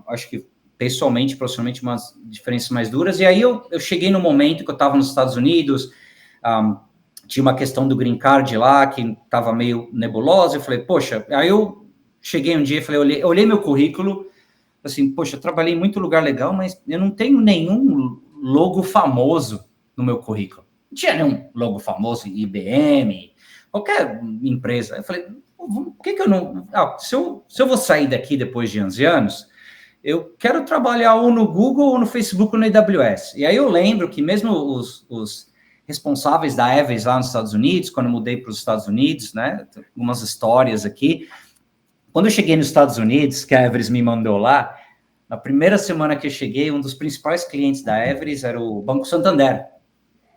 acho que pessoalmente, profissionalmente, umas diferenças mais duras. E aí eu cheguei no momento que eu estava nos Estados Unidos, tinha uma questão do green card lá, que estava meio nebulosa, eu falei, poxa, aí eu cheguei um dia e falei, olhei meu currículo, assim, poxa, eu trabalhei em muito lugar legal, mas eu não tenho nenhum logo famoso no meu currículo. Não tinha nenhum logo famoso, IBM, qualquer empresa. Eu falei, por que eu não... se eu vou sair daqui depois de 11 anos, eu quero trabalhar ou no Google, ou no Facebook, ou no AWS. E aí eu lembro que mesmo os responsáveis da Everest lá nos Estados Unidos, quando eu mudei para os Estados Unidos, né, algumas histórias aqui, quando eu cheguei nos Estados Unidos, que a Everest me mandou lá, na primeira semana que eu cheguei, um dos principais clientes da Everest era o Banco Santander,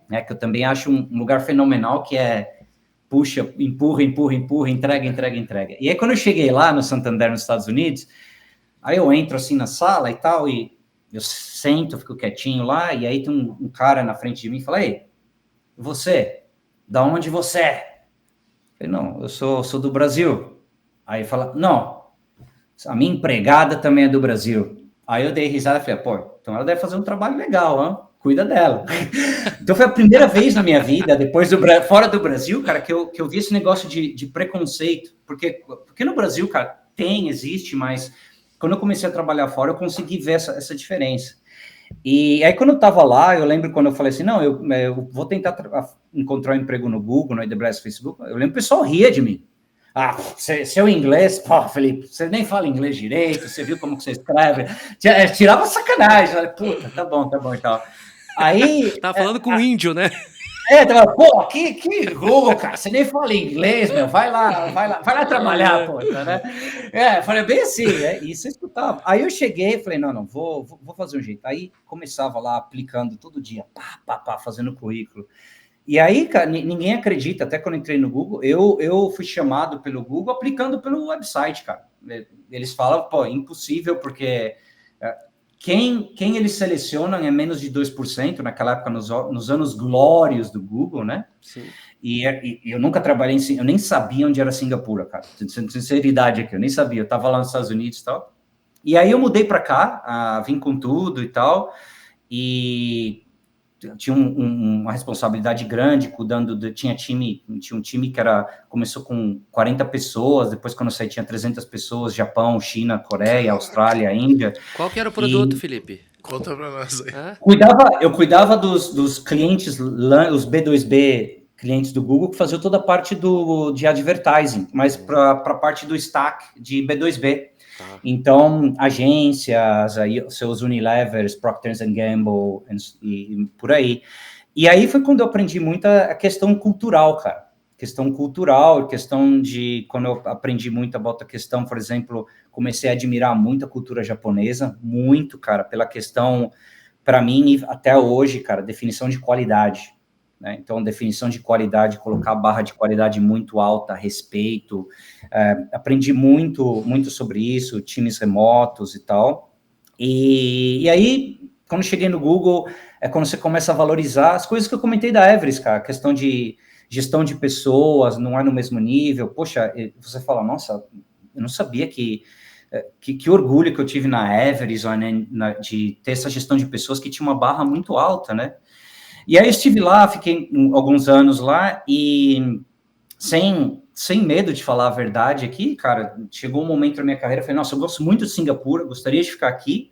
né, que eu também acho um lugar fenomenal, que puxa, empurra, entrega. E aí, quando eu cheguei lá no Santander, nos Estados Unidos, aí eu entro assim na sala e tal, e eu sento, fico quietinho lá, e aí tem um cara na frente de mim e fala, ei, você, da onde você é? Eu falei, não, eu sou do Brasil. Aí ele fala, não, a minha empregada também é do Brasil. Aí eu dei risada e falei, pô, então ela deve fazer um trabalho legal, hein? Cuida dela. Então foi a primeira vez na minha vida, depois fora do Brasil, cara, que eu vi esse negócio de preconceito, porque no Brasil, cara, existe, mas quando eu comecei a trabalhar fora, eu consegui ver essa diferença. E aí, quando eu estava lá, eu lembro quando eu falei assim, não, eu vou tentar encontrar um emprego no Google, no AWS, Facebook, eu lembro que o pessoal ria de mim. Seu inglês, pô, Felipe, você nem fala inglês direito, você viu como que você escreve? Tirava sacanagem, puta, tá bom e tal. Aí... Tava falando com o índio, né? Tava, pô, que Google, cara, você nem fala inglês, meu, vai lá trabalhar, pô, né? Falei, bem assim, isso eu escutava. Aí eu cheguei e falei, não, vou fazer um jeito. Aí começava lá, aplicando todo dia, fazendo currículo. E aí, cara, ninguém acredita, até quando eu entrei no Google, eu fui chamado pelo Google aplicando pelo website, cara. Eles falam, pô, impossível, porque quem eles selecionam é menos de 2%, naquela época, nos anos glórios do Google, né? Sim. E eu nunca trabalhei eu nem sabia onde era Singapura, cara. Sinceridade aqui, eu nem sabia. Eu estava lá nos Estados Unidos e tal. E aí eu mudei para cá, vim com tudo e tal, e tinha uma responsabilidade grande, cuidando tinha um time que começou com 40 pessoas, depois quando eu saí tinha 300 pessoas, Japão, China, Coreia, Austrália, Índia. Qual que era o produto, Felipe? Conta para nós aí. Eu cuidava dos clientes, os B2B clientes do Google, que faziam toda a parte de advertising, mas para a parte do stack de B2B. Tá. Então, agências, aí, seus Unilevers, Procter & Gamble e por aí. E aí foi quando eu aprendi muito a questão cultural, cara. Questão cultural, questão de... Quando eu aprendi muito a questão, por exemplo, comecei a admirar muito a cultura japonesa, muito, cara, pela questão, para mim, até hoje, cara, definição de qualidade. Né? Então, definição de qualidade, colocar a barra de qualidade muito alta, respeito, aprendi muito sobre isso, times remotos e tal, e aí, quando cheguei no Google, é quando você começa a valorizar as coisas que eu comentei da Everest, cara, a questão de gestão de pessoas, não é no mesmo nível, poxa, você fala, nossa, eu não sabia que orgulho que eu tive na Everest, de ter essa gestão de pessoas que tinha uma barra muito alta, né? E aí eu estive lá, fiquei alguns anos lá, e sem medo de falar a verdade aqui, cara, chegou um momento na minha carreira, eu falei, nossa, eu gosto muito de Singapura, gostaria de ficar aqui,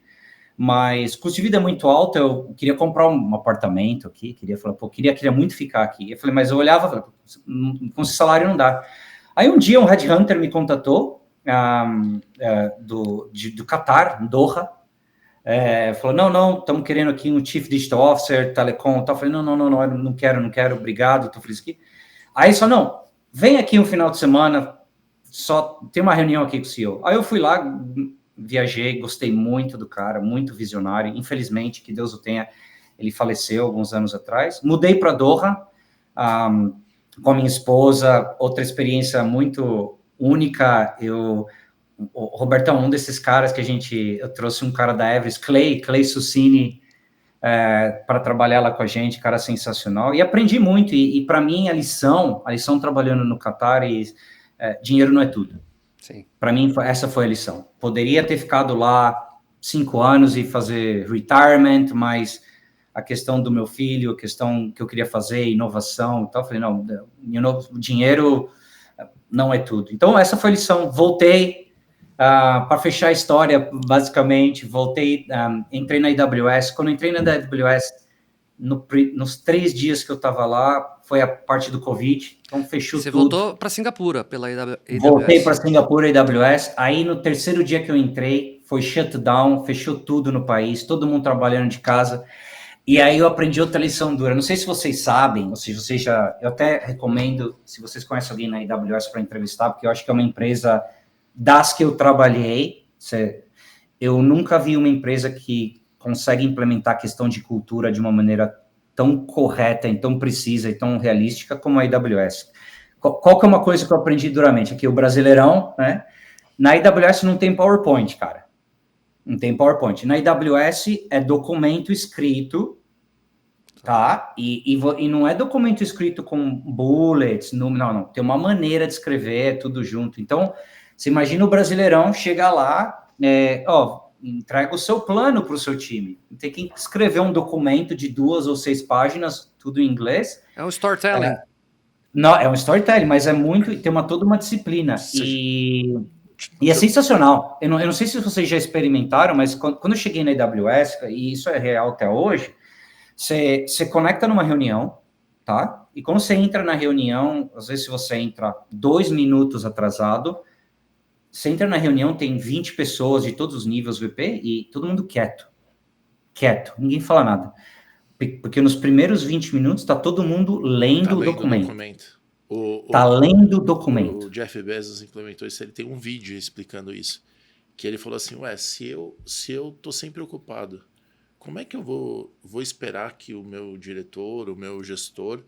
mas custo de vida é muito alto, eu queria comprar um apartamento aqui, queria muito ficar aqui. Eu falei, mas eu olhava, com esse salário não dá. Aí um dia um headhunter me contatou, do Qatar, Doha, falou, não, estamos querendo aqui um Chief Digital Officer, Telecom, tal. Eu falei, não quero, obrigado, estou feliz aqui. Aí só, não, vem aqui um final de semana, só tem uma reunião aqui com o CEO. Aí eu fui lá, viajei, gostei muito do cara, muito visionário, infelizmente, que Deus o tenha, ele faleceu alguns anos atrás. Mudei para Doha, com a minha esposa, outra experiência muito única. O Robertão, um desses caras que eu trouxe um cara da Everest, Clay Sucini, para trabalhar lá com a gente, cara sensacional, e aprendi muito, e para mim a lição trabalhando no Qatar, dinheiro não é tudo. Para mim, essa foi a lição. Poderia ter ficado lá 5 anos e fazer retirement, mas a questão do meu filho, a questão que eu queria fazer, inovação e tal, eu falei, não, o dinheiro não é tudo. Então, essa foi a lição. Voltei, para fechar a história, basicamente, entrei na AWS. Quando entrei na AWS, nos 3 dias que eu estava lá, foi a parte do Covid, então fechou tudo. Você voltou para Singapura pela AWS? Voltei para Singapura, AWS. Aí, no 3º dia que eu entrei, foi shutdown, fechou tudo no país, todo mundo trabalhando de casa. E aí eu aprendi outra lição dura. Não sei se vocês sabem, ou se vocês eu até recomendo, se vocês conhecem alguém na AWS para entrevistar, porque eu acho que é uma empresa das que eu trabalhei. Eu nunca vi uma empresa que consegue implementar a questão de cultura de uma maneira tão correta, e tão precisa e tão realística como a AWS. Qual que é uma coisa que eu aprendi duramente? Aqui, o Brasileirão, né? Na AWS não tem PowerPoint, cara. Não tem PowerPoint. Na AWS é documento escrito, tá? E não é documento escrito com bullets, não. Tem uma maneira de escrever, tudo junto. Então, você imagina o Brasileirão chegar lá, entrega o seu plano para o seu time. Tem que escrever um documento de 2 ou 6 páginas, tudo em inglês. É um storytelling. Não, é um storytelling, mas tem toda uma disciplina. E é sensacional. Eu não sei se vocês já experimentaram, mas quando eu cheguei na AWS, e isso é real até hoje, você conecta numa reunião, tá? E quando você entra na reunião, às vezes se você entra 2 minutos atrasado, você entra na reunião, tem 20 pessoas de todos os níveis VP e todo mundo quieto, ninguém fala nada. Porque nos primeiros 20 minutos está todo mundo lendo o documento. Está lendo o documento. O Jeff Bezos implementou isso, ele tem um vídeo explicando isso, que ele falou assim, se eu tô sempre ocupado, como é que eu vou esperar que o meu diretor, o meu gestor,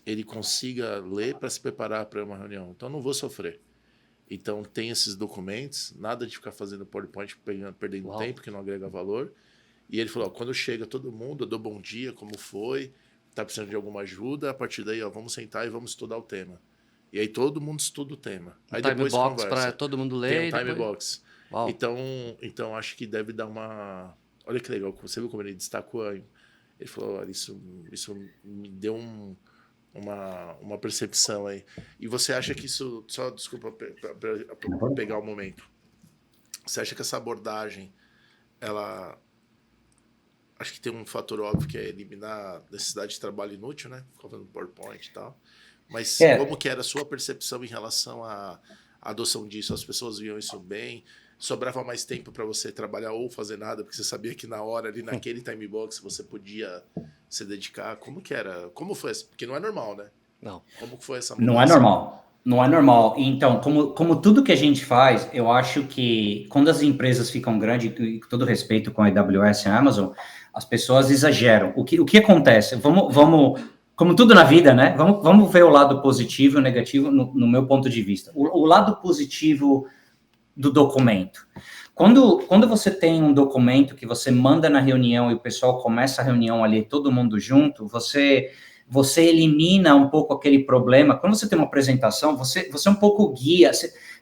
ele consiga ler para se preparar para uma reunião? Então, eu não vou sofrer. Então, tem esses documentos, nada de ficar fazendo PowerPoint perdendo tempo, que não agrega valor. E ele falou, quando chega todo mundo, eu dou bom dia, como foi, tá precisando de alguma ajuda, a partir daí, vamos sentar e vamos estudar o tema. E aí todo mundo estuda o tema. Aí depois box para todo mundo ler. Tem um time box. Então, acho que deve dar uma... Olha que legal, você viu como ele destacou Ele falou, olha, isso me deu uma percepção aí. E você acha que isso... Só, desculpa, para pegar o momento. Você acha que essa abordagem, ela... Acho que tem um fator óbvio que é eliminar a necessidade de trabalho inútil, né? Ficar fazendo PowerPoint e tal. Mas como que era a sua percepção em relação à adoção disso? As pessoas viam isso bem? Sobrava mais tempo para você trabalhar ou fazer nada, porque você sabia que na hora, ali naquele time box, você podia se dedicar? Como que era? Como foi? Porque não é normal, né? Não. Como que foi essa mudança? Não é normal. Não é normal. Então, como tudo que a gente faz, eu acho que quando as empresas ficam grandes, e com todo respeito com a AWS e a Amazon, as pessoas exageram. O que acontece? Vamos, como tudo na vida, né? Vamos ver o lado positivo e o negativo no meu ponto de vista. O lado positivo do documento. Quando você tem um documento que você manda na reunião e o pessoal começa a reunião ali, todo mundo junto, você elimina um pouco aquele problema. Quando você tem uma apresentação, você um pouco guia.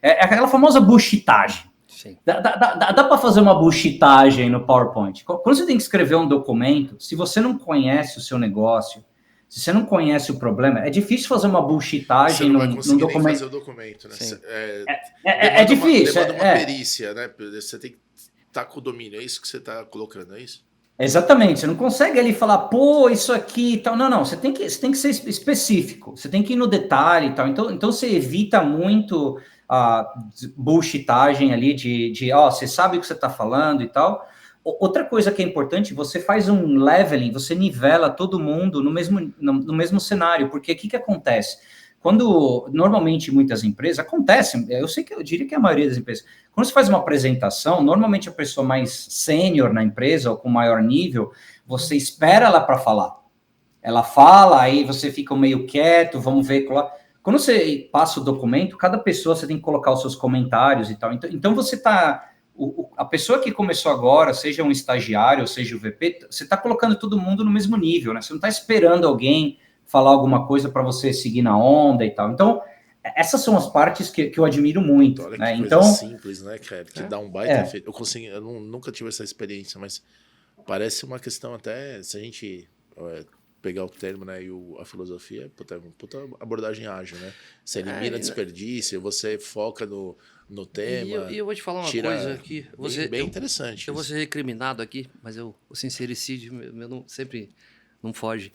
É aquela famosa bullshitagem. Sim. Dá para fazer uma bullshitagem no PowerPoint. Quando você tem que escrever um documento, se você não conhece o seu negócio, se você não conhece o problema, é difícil fazer uma bullshitagem num documento. Você não vai conseguir nem fazer o documento, né? É difícil. Demanda uma perícia, né? Você tem que estar com o domínio. É isso que você está colocando, é isso? Exatamente, você não consegue ali falar, pô, isso aqui e tal. Não, você tem que ser específico, você tem que ir no detalhe e tal. Então você evita muito a bullshitagem ali você sabe o que você está falando e tal. Outra coisa que é importante, você faz um leveling, você nivela todo mundo no mesmo cenário, porque o que acontece? Quando, normalmente, muitas empresas, acontece, eu diria que a maioria das empresas, quando você faz uma apresentação, normalmente a pessoa mais sênior na empresa, ou com maior nível, você espera ela para falar. Ela fala, aí você fica meio quieto, vamos ver. Quando você passa o documento, cada pessoa você tem que colocar os seus comentários e tal. Então você está... A pessoa que começou agora, seja um estagiário, ou seja o VP, você está colocando todo mundo no mesmo nível, né? Você não está esperando alguém falar alguma coisa para você seguir na onda e tal. Então, essas são as partes que eu admiro muito. Olha né? que Então, coisa simples, né, cara? Que dá um baita efeito. Eu nunca tive essa experiência, mas parece uma questão até, se a gente pegar o termo, né, e a filosofia, puta abordagem ágil, né? Você elimina desperdício, você foca no tema. E eu vou te falar uma coisa aqui. Bem interessante. Eu vou ser recriminado aqui, mas o sincericídio meu sempre não foge.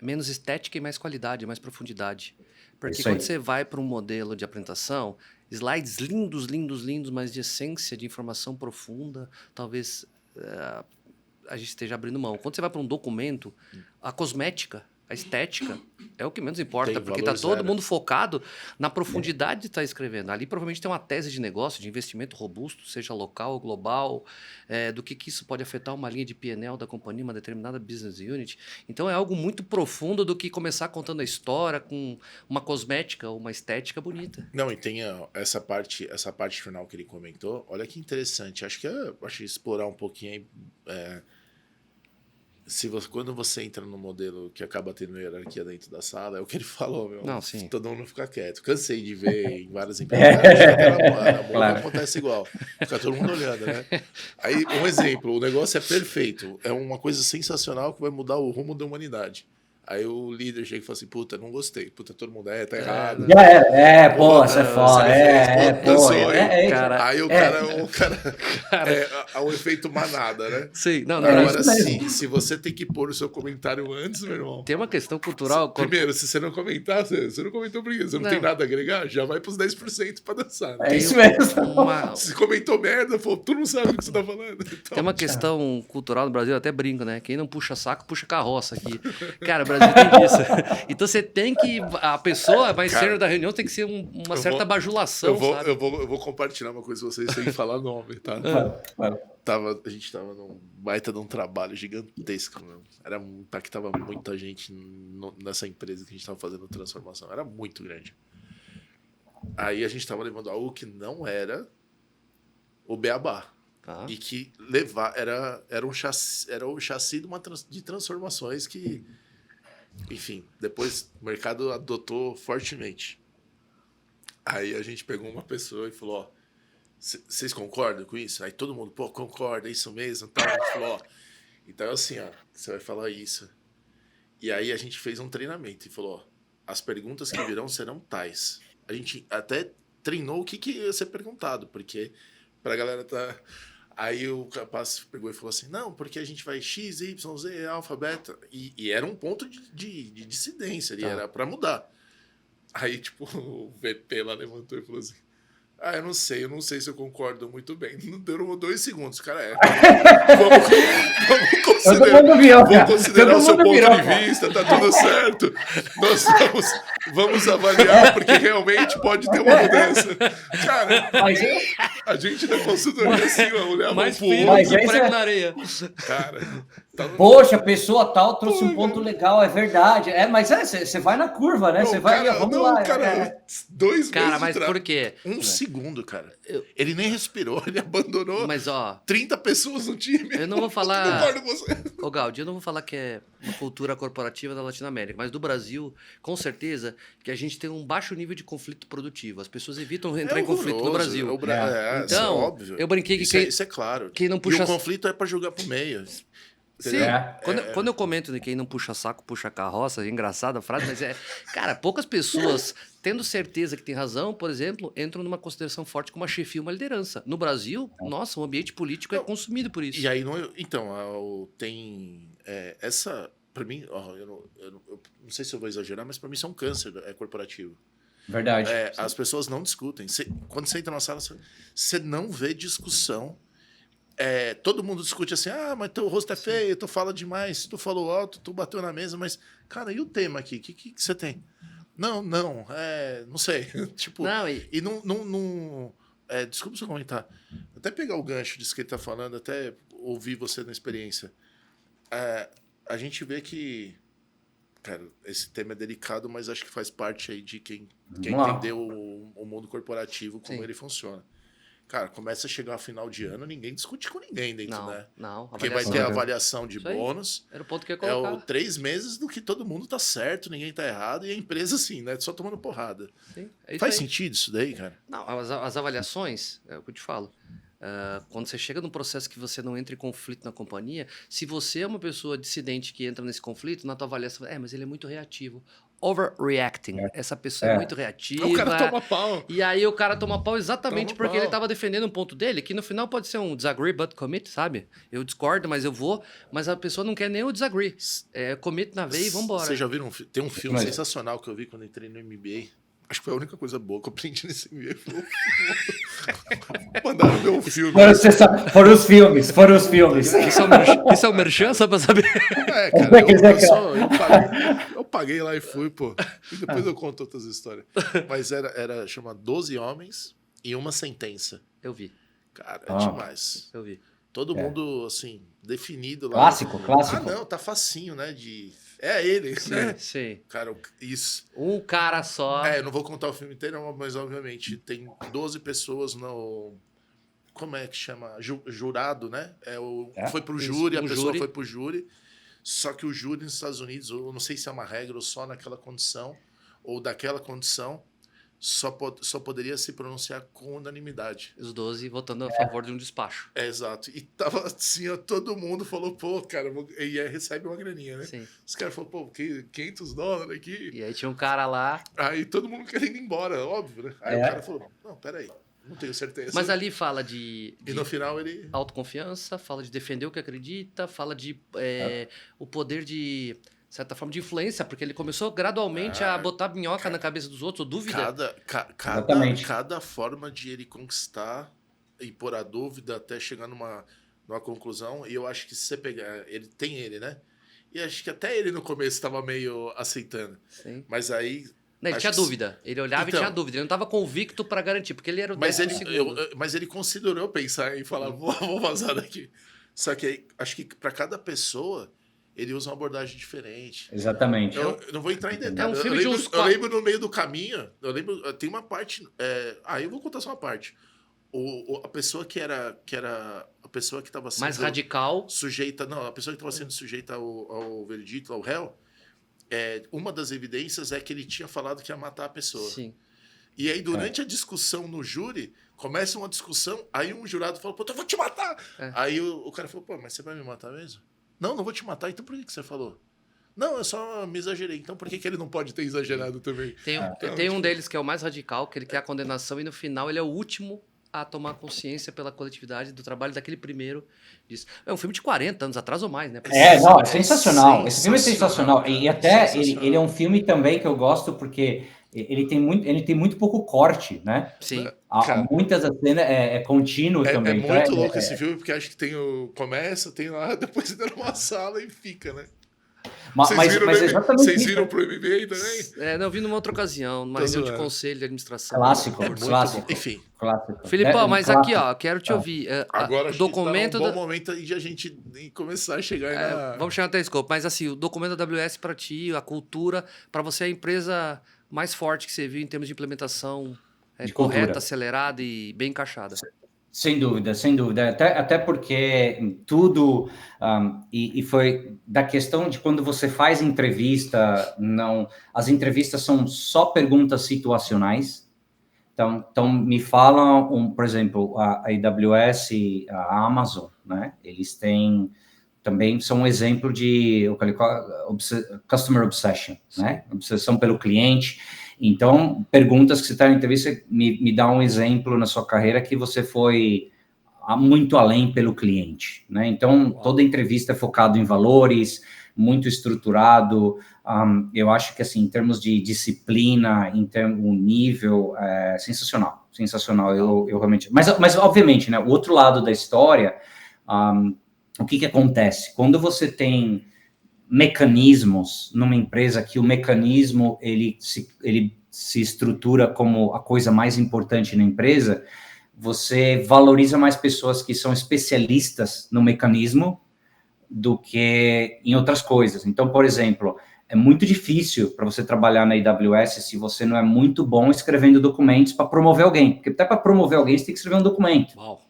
Menos estética e mais qualidade, mais profundidade. Porque quando você vai para um modelo de apresentação, slides lindos, lindos, lindos, mas de essência, de informação profunda, talvez a gente esteja abrindo mão. Quando você vai para um documento, a cosmética, a estética é o que menos importa, porque está todo mundo focado na profundidade de estar escrevendo. Ali provavelmente tem uma tese de negócio, de investimento robusto, seja local ou global, do que isso pode afetar uma linha de P&L da companhia, uma determinada business unit. Então é algo muito profundo do que começar contando a história com uma cosmética ou uma estética bonita. Não, e tem essa parte final que ele comentou. Olha que interessante. Acho que explorar um pouquinho aí. Quando você entra no modelo que acaba tendo hierarquia dentro da sala, é o que ele falou, meu. Não, sim. Todo mundo fica quieto. Cansei de ver em várias empresas. Claro. Acontece igual. Fica todo mundo olhando, né? Aí, um exemplo, o negócio é perfeito. É uma coisa sensacional que vai mudar o rumo da humanidade. Aí o líder chega e fala assim, puta, não gostei. Puta, todo mundo, tá errado. Já era. Você é foda. Cara, aí o cara é o efeito manada, né? Sim, não. Agora, se você tem que pôr o seu comentário antes, meu irmão... Tem uma questão cultural... Primeiro, se você não comentar, você não comentou por quê? Você não tem nada a agregar? Já vai pros 10% pra dançar. Né? É isso mesmo. Se comentou merda, tu não sabe o que você tá falando. Então, tem uma questão cultural no Brasil, eu até brinco, né? Quem não puxa saco, puxa carroça aqui. Cara, o Brasil tem isso. Então você tem que... A pessoa mais sênior da reunião tem que ser uma certa bajulação, sabe? Eu vou compartilhar uma coisa com vocês sem falar nome, tá? A gente tava num baita de um trabalho gigantesco, meu. Impactava muita gente nessa empresa que a gente tava fazendo transformação. Era muito grande. Aí a gente tava levando algo que não era o beabá. E que era o chassi de transformações que, enfim, depois o mercado adotou fortemente. Aí a gente pegou uma pessoa e falou, ó, vocês concordam com isso? Aí todo mundo, pô, concorda, é isso mesmo. Tal. A gente falou, ó, Então, assim, ó, você vai falar isso. E aí a gente fez um treinamento e falou, ó, as perguntas que virão serão tais. A gente até treinou o que ia ser perguntado, porque pra galera tá... Aí o rapaz pegou e falou assim, não, porque a gente vai X, Y, Z, alfa, beta. E era um ponto de dissidência ali, era pra mudar. Aí, tipo, o VP lá levantou e falou assim, eu não sei se eu concordo muito bem. Não durou 2 segundos, cara, vamos considerar o seu ponto de vista, tá tudo certo. Nós vamos avaliar, porque realmente pode ter uma mudança. Cara, a gente da consultoria assim, olhava mais pro outro. mas prego na areia. Cara, poxa, a pessoa tal trouxe um ponto legal, é verdade. Mas você vai na curva, né? Você vai, vamos lá. Cara, 2 meses. Cara, mas por quê? 1 segundo, cara. Ele nem respirou, ele abandonou. Mas, ó, 30 pessoas no time. eu não vou falar. Concordo com você. Ô, Gaudi, eu não vou falar que é uma cultura corporativa da Latinoamérica, mas do Brasil, com certeza, que a gente tem um baixo nível de conflito produtivo. As pessoas evitam entrar em conflito no Brasil. Então, então, óbvio. eu brinquei que isso é claro. Quem não puxa... E o conflito é pra jogar pro meio. Sim, quando eu comento de quem não puxa saco, puxa carroça, é engraçada a frase, mas cara, poucas pessoas, tendo certeza que tem razão, por exemplo, entram numa consideração forte como uma chefia, uma liderança. No Brasil, nossa, o ambiente político é consumido por isso. E aí, tem essa, pra mim, eu não sei se eu vou exagerar, mas pra mim isso é um câncer corporativo. Verdade. As pessoas não discutem. Quando você entra na sala, você não vê discussão. Todo mundo discute assim, mas teu rosto é feio, tu fala demais, tu falou alto, tu bateu na mesa, mas, cara, e o tema aqui? O que você tem? Não sei. Tipo, desculpa o seu comentário. Até pegar o gancho disso que ele tá falando, até ouvir você na experiência. A gente vê que, cara, esse tema é delicado, mas acho que faz parte aí de quem entendeu o mundo corporativo, como ele funciona. Cara, começa a chegar ao final de ano, ninguém discute com ninguém dentro, né? Não. Porque vai ter a avaliação de bônus. Era o ponto que eu ia colocar. 3 meses do que todo mundo tá certo, ninguém tá errado, e a empresa, assim, né? Só tomando porrada. Sim, faz sentido isso daí, cara? Não, as avaliações, é o que eu te falo. Quando você chega num processo que você não entra em conflito na companhia, se você é uma pessoa dissidente que entra nesse conflito, na tua avaliação, mas ele é muito reativo. Overreacting. Essa pessoa é muito reativa. O cara toma pau. E aí o cara toma pau exatamente porque ele estava defendendo um ponto dele, que no final pode ser um disagree but commit, sabe? Eu discordo, mas eu vou. Mas a pessoa não quer nem o disagree. Commit na veia e vambora. Vocês já viram? Tem um filme sensacional que eu vi quando entrei no MBA. Acho que foi a única coisa boa que eu aprendi nesse MBA. Mandaram ver um filme. Foram os filmes. Isso é o merchan, só pra saber? Cara, eu paguei lá e fui, pô. E depois eu conto outras histórias. Mas era chamado 12 Homens e Uma Sentença. Eu vi. Cara, demais. Eu vi. Todo mundo, assim, definido lá. Clássico. Não, tá facinho, né? Ele, né? Sim. Cara, isso. Um cara só. Eu não vou contar o filme inteiro, mas obviamente tem 12 pessoas no... Como é que chama? Jurado, né? Foi pro júri, a pessoa foi pro júri. Só que o júri nos Estados Unidos, eu não sei se é uma regra ou só naquela condição, ou daquela condição, só poderia se pronunciar com unanimidade. Os 12 votando a favor de um despacho. Exato. E tava assim, todo mundo falou, pô, cara, e recebe uma graninha, né? Sim. Os caras falaram, pô, $500 aqui. E aí tinha um cara lá. Aí todo mundo querendo ir embora, óbvio, né? Aí o cara falou, não, peraí, não tenho certeza. Mas ali fala de E no final ele... autoconfiança, fala de defender o que acredita, fala de o poder de... certa forma de influência, porque ele começou gradualmente a botar minhoca na cabeça dos outros, ou dúvida. Cada forma de ele conquistar e pôr a dúvida até chegar numa conclusão, e eu acho que se você pegar... Ele, né? E acho que até ele no começo estava meio aceitando. Sim. Mas aí... Ele tinha dúvida. Ele olhava e tinha dúvida. Ele não estava convicto para garantir, porque ele era o 12º. Mas ele considerou pensar em falar, vou vazar daqui. Só que aí, acho que para cada pessoa... ele usa uma abordagem diferente. Exatamente. Eu não vou entrar em detalhes. Eu lembro no meio do caminho, tem uma parte... eu vou contar só uma parte. A pessoa que era a pessoa que estava sendo... mais radical. Sujeita... Não, a pessoa que estava sendo sujeita ao veredito, ao réu, uma das evidências é que ele tinha falado que ia matar a pessoa. Sim. E aí, durante a discussão no júri, começa uma discussão, aí um jurado fala, pô, eu vou te matar! Aí o cara falou, pô, mas você vai me matar mesmo? Não vou te matar. Então por que você falou? Não, eu só me exagerei. Então por que ele não pode ter exagerado também? Tem um deles que é o mais radical, que ele quer a condenação e no final ele é o último a tomar consciência pela coletividade do trabalho daquele primeiro. Disso. É um filme de 40 anos atrás ou mais, né? Não, é sensacional. Esse filme é sensacional. Cara. E até ele é um filme também que eu gosto porque ele tem muito pouco corte, né? Sim. Muitas das cenas é contínuo também. É muito louco esse filme, porque acho que tem começa, tem lá, depois entra numa sala e fica, né? Vocês viram pro MBA também? Não, eu vi numa outra ocasião, numa reunião de conselho de administração. Clássico. Enfim. Clássico. Filipão, mas aqui, ó, quero te ouvir. Agora o documento tá um bom momento de a gente começar a chegar Vamos chegar até a Scope, mas assim, o documento da AWS para ti, a cultura, para você é a empresa mais forte que você viu em termos de implementação correta, acelerada e bem encaixada. Sem dúvida. Até porque tudo, e foi da questão de quando você faz entrevista, as entrevistas são só perguntas situacionais. Então me falam, por exemplo, a AWS, a Amazon, né? Eles têm, também são um exemplo de customer obsession, né? Obsessão pelo cliente. Então, perguntas que você está na entrevista, me dá um exemplo na sua carreira que você foi muito além pelo cliente, né? Então, toda entrevista é focada em valores, muito estruturado. Eu acho que, assim, em termos de disciplina, o nível é sensacional. Eu realmente... Mas, obviamente, né, o outro lado da história, o que acontece? Quando você tem mecanismos numa empresa que o mecanismo ele se estrutura como a coisa mais importante na empresa, você valoriza mais pessoas que são especialistas no mecanismo do que em outras coisas. Então, por exemplo, é muito difícil para você trabalhar na AWS se você não é muito bom escrevendo documentos para promover alguém, porque até para promover alguém você tem que escrever um documento. Uau.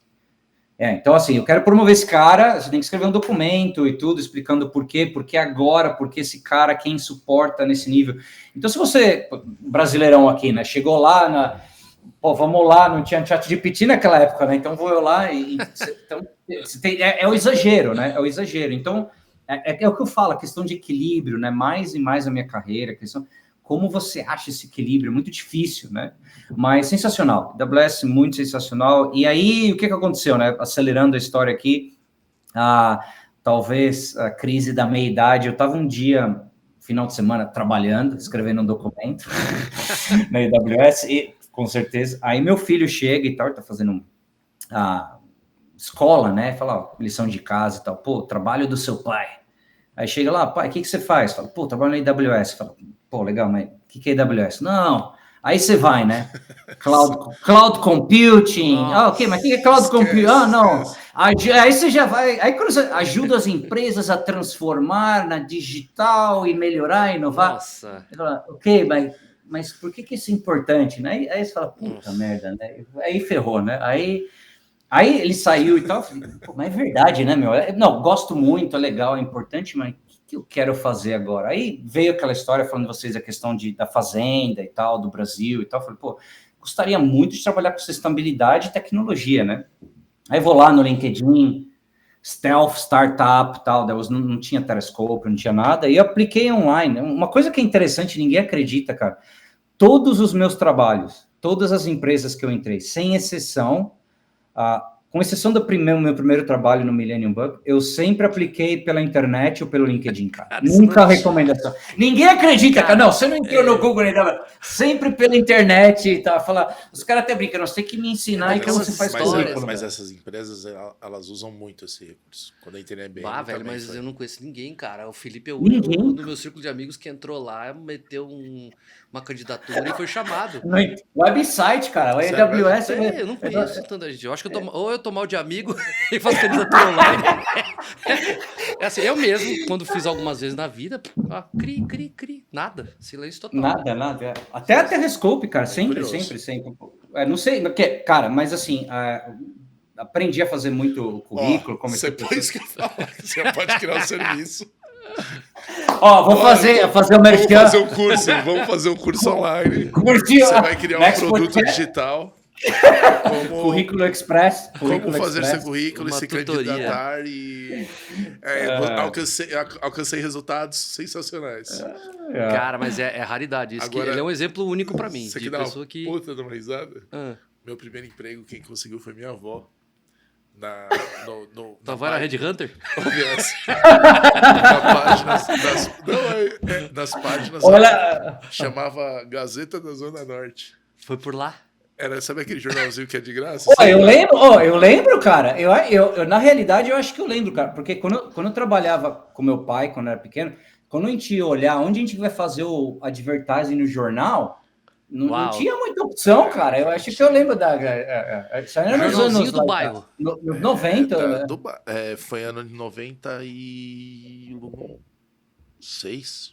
Então, assim, eu quero promover esse cara, você tem que escrever um documento e tudo, explicando por quê, agora, por que esse cara, quem suporta nesse nível. Então, se você, brasileirão aqui, né, chegou lá, vamos lá, não tinha chat GPT naquela época, né, então vou eu lá então, é o exagero, né, é o exagero. Então, é o que eu falo, a questão de equilíbrio, né, mais e mais a minha carreira, a questão... Como você acha esse equilíbrio? Muito difícil, né? Mas sensacional. AWS, muito sensacional. E aí, o que aconteceu, né? Acelerando a história aqui, talvez a crise da meia-idade. Eu estava um dia, final de semana, trabalhando, escrevendo um documento na AWS, e com certeza. Aí meu filho chega e tal, está fazendo escola, né? Fala, ó, lição de casa e tal. Pô, trabalho do seu pai. Aí chega lá, pai, o que você faz? Fala, pô, trabalho na AWS. Fala, pô, legal, mas o que é AWS? Não, aí você vai, né? Cloud Computing. Ok, mas o que é Cloud Computing? Não. Aí você já vai... Aí quando você ajuda as empresas a transformar na digital e melhorar, inovar... Nossa. Você fala, ok, mas por que isso é importante, né? Aí você fala, puta merda, né? Aí ferrou, né? Aí ele saiu e tal, falei, pô, mas é verdade, né, meu? Não, gosto muito, é legal, é importante, mas o que eu quero fazer agora? Aí veio aquela história falando de vocês, a questão da fazenda e tal, do Brasil e tal, falei, pô, gostaria muito de trabalhar com sustentabilidade e tecnologia, né? Aí vou lá no LinkedIn, stealth, startup e tal, não tinha Telescope, não tinha nada, e eu apliquei online. Uma coisa que é interessante, ninguém acredita, cara, todos os meus trabalhos, todas as empresas que eu entrei, sem exceção, com exceção do meu primeiro trabalho no Millennium Bug, eu sempre apliquei pela internet ou pelo LinkedIn, cara. Nunca recomendação. Ninguém acredita, cara. Não, você não entrou no Google, sempre pela internet e tal. Os caras até brincam, você tem que me ensinar e como você faz currículo. Mas essas empresas, elas usam muito esse recurso. Quando a internet é bem... velho, mas eu não conheço ninguém, cara. O Felipe é o único do meu círculo de amigos que entrou lá, meteu uma candidatura e foi chamado. Website, cara. O AWS... Eu não conheço tanta gente. Eu acho que eu tô mal de amigo e faço candidatura online. É assim, eu mesmo, quando fiz algumas vezes na vida, cri, nada, silêncio total. Nada. Até a Telescope, cara, sempre. Não sei, cara, mas assim, aprendi a fazer muito currículo. Você pode criar um serviço. Vou fazer o merchan. Vamos fazer um curso online. Você vai criar um produto digital. Currículo Express. Como fazer seu currículo e Uma se tutoria. candidatar e alcancei resultados sensacionais. Cara, mas é raridade. Isso Agora, ele é um exemplo único pra mim. Isso aqui De dá uma pessoa que. puta de uma risada. Ah, Meu primeiro emprego, quem conseguiu foi minha avó. tua avó era Red Hunter? Nas páginas Olha, chamava Gazeta da Zona Norte. Foi por lá? Sabe aquele jornalzinho que é de graça? eu lembro, cara. Na realidade, eu acho que eu lembro, cara. Porque quando eu trabalhava com meu pai, quando eu era pequeno, quando a gente ia olhar onde a gente vai fazer o advertising no jornal, não tinha muita opção, cara. Eu acho que eu lembro isso aí era nos Jornalzinho anos do bairro. Nos 90. Foi ano de 96.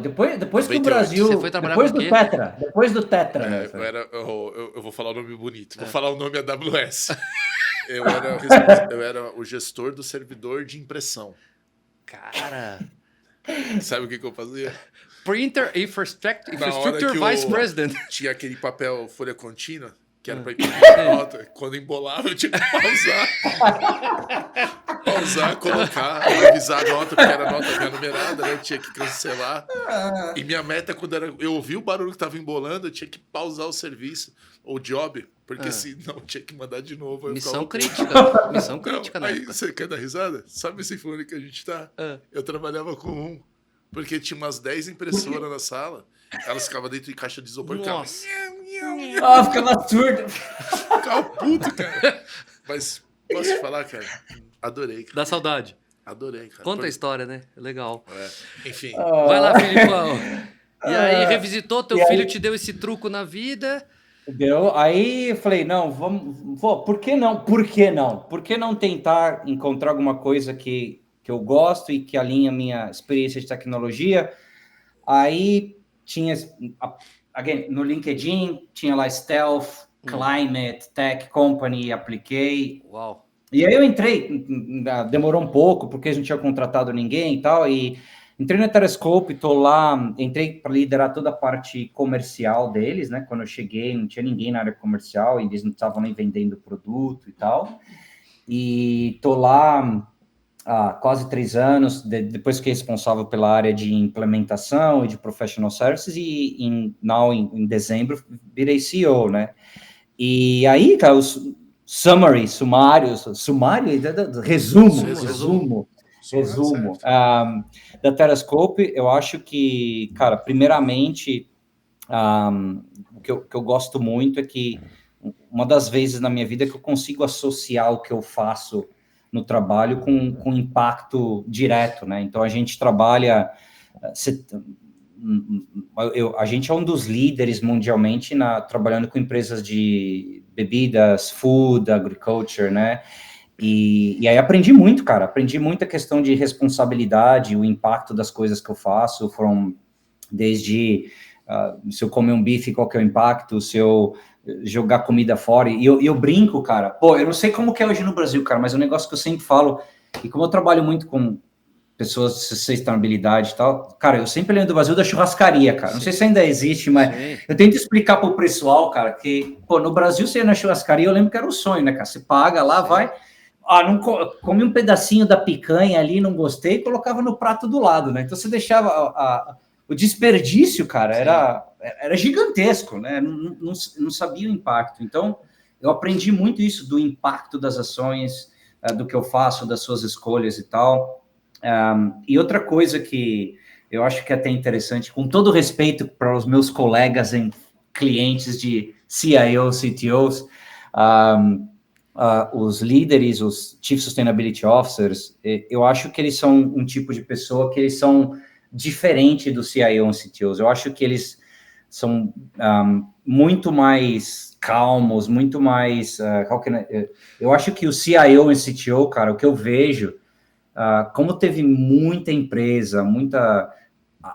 Depois que o 98. Brasil. Você foi trabalhar Depois com o do quê? Tetra. Depois do Tetra. né? Eu vou falar o nome bonito. Vou falar o nome AWS. Eu era o gestor do servidor de impressão. Cara. Sabe o que eu fazia? Printer Infrastructure Vice President. Tinha aquele papel folha contínua, que era para imprimir nota. Quando embolava, eu tinha que pausar, colocar, revisar a nota, porque era nota minha numerada, né? Eu tinha que cancelar. E minha meta, quando eu ouvi o barulho que estava embolando, eu tinha que pausar o serviço, ou job, porque senão eu tinha que mandar de novo. Missão crítica, né? Aí, você quer dar risada? Sabe esse fone que a gente tá? Eu trabalhava com porque tinha umas 10 impressoras na sala, elas ficavam dentro de caixa de isopor. Nossa. Ficava surdo. Ficava puto, cara. Mas posso te falar, cara? Adorei, cara. Dá saudade. Adorei, cara. Conta a história, né? Legal. Enfim. Vai lá, Filipão. E aí, revisitou, teu filho te deu esse truco na vida. Deu. Aí eu falei, não, por que não? Por que não? Por que não tentar encontrar alguma coisa que eu gosto e que alinha a minha experiência de tecnologia? Aí tinha, again, no LinkedIn, tinha lá Stealth, Climate, Tech Company, apliquei. Uau. E aí eu entrei, demorou um pouco, porque a gente tinha contratado ninguém e tal, e entrei na Terascope, tô lá, entrei para liderar toda a parte comercial deles, né? Quando eu cheguei, não tinha ninguém na área comercial, e eles não estavam nem vendendo produto e tal. E tô lá há quase 3 anos, depois fiquei responsável pela área de implementação e de professional services, e em dezembro virei CEO, né? E aí, cara, resumo da Terascope, eu acho que, cara, primeiramente, o que eu gosto muito é que uma das vezes na minha vida que eu consigo associar o que eu faço no trabalho com impacto direto, né? Então, a gente trabalha... a gente é um dos líderes mundialmente trabalhando com empresas de bebidas, food, agriculture, né? E aí aprendi muito, cara. Aprendi muita questão de responsabilidade, o impacto das coisas que eu faço, desde se eu comer um bife, qual que é o impacto, se eu jogar comida fora. E eu brinco, cara. Pô, eu não sei como que é hoje no Brasil, cara, mas é um negócio que eu sempre falo, e como eu trabalho muito com pessoas de sustentabilidade e tal, cara, eu sempre lembro do Brasil da churrascaria, cara. Não sei se ainda existe, mas eu tento explicar pro pessoal, cara, que, pô, no Brasil, você ia na churrascaria, eu lembro que era um sonho, né, cara? Você paga lá, vai... não comi um pedacinho da picanha ali, não gostei, e colocava no prato do lado, né? Então, você deixava... o desperdício, cara, era gigantesco, né? Não sabia o impacto. Então, eu aprendi muito isso do impacto das ações, do que eu faço, das suas escolhas e tal. E outra coisa que eu acho que é até interessante, com todo respeito para os meus colegas e clientes de CIOs, CTOs, os líderes, os Chief Sustainability Officers, eu acho que eles são um tipo de pessoa que eles são diferente do CIO e CTOs. Eu acho que eles são muito mais calmos, muito mais... eu acho que o CIO e CTO, cara, o que eu vejo, como teve muita empresa, muita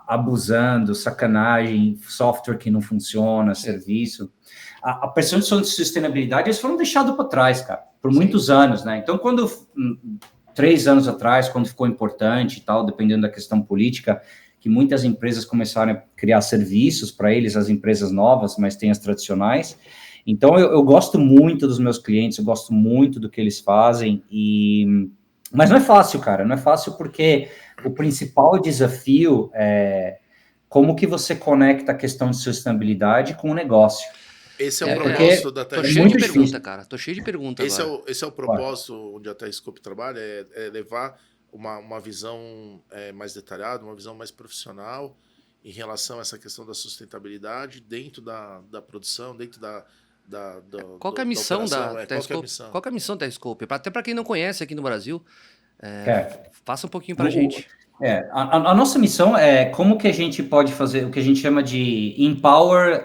abusando, sacanagem, software que não funciona, serviço, a questão de sustentabilidade, eles foram deixados para trás, cara, por muitos anos, né? Então, 3 anos atrás, quando ficou importante e tal, dependendo da questão política, que muitas empresas começaram a criar serviços para eles, as empresas novas, mas tem as tradicionais, Então, eu gosto muito dos meus clientes, eu gosto muito do que eles fazem, mas não é fácil, cara, não é fácil porque o principal desafio é como que você conecta a questão de sustentabilidade com o negócio. Esse é o Porque propósito da Tô TechScope. cheio de muito pergunta, difícil. cara. Tô cheio de pergunta Esse agora. é o propósito onde a TechScope trabalha, é levar uma visão mais detalhada, uma visão mais profissional em relação a essa questão da sustentabilidade dentro da produção, dentro Qual que é a missão operação. da Qual que é a Telescope? missão? Qual que é a missão da Telescope? Até para quem não conhece aqui no Brasil, faça um pouquinho pra gente. A nossa missão é como que a gente pode fazer o que a gente chama de empower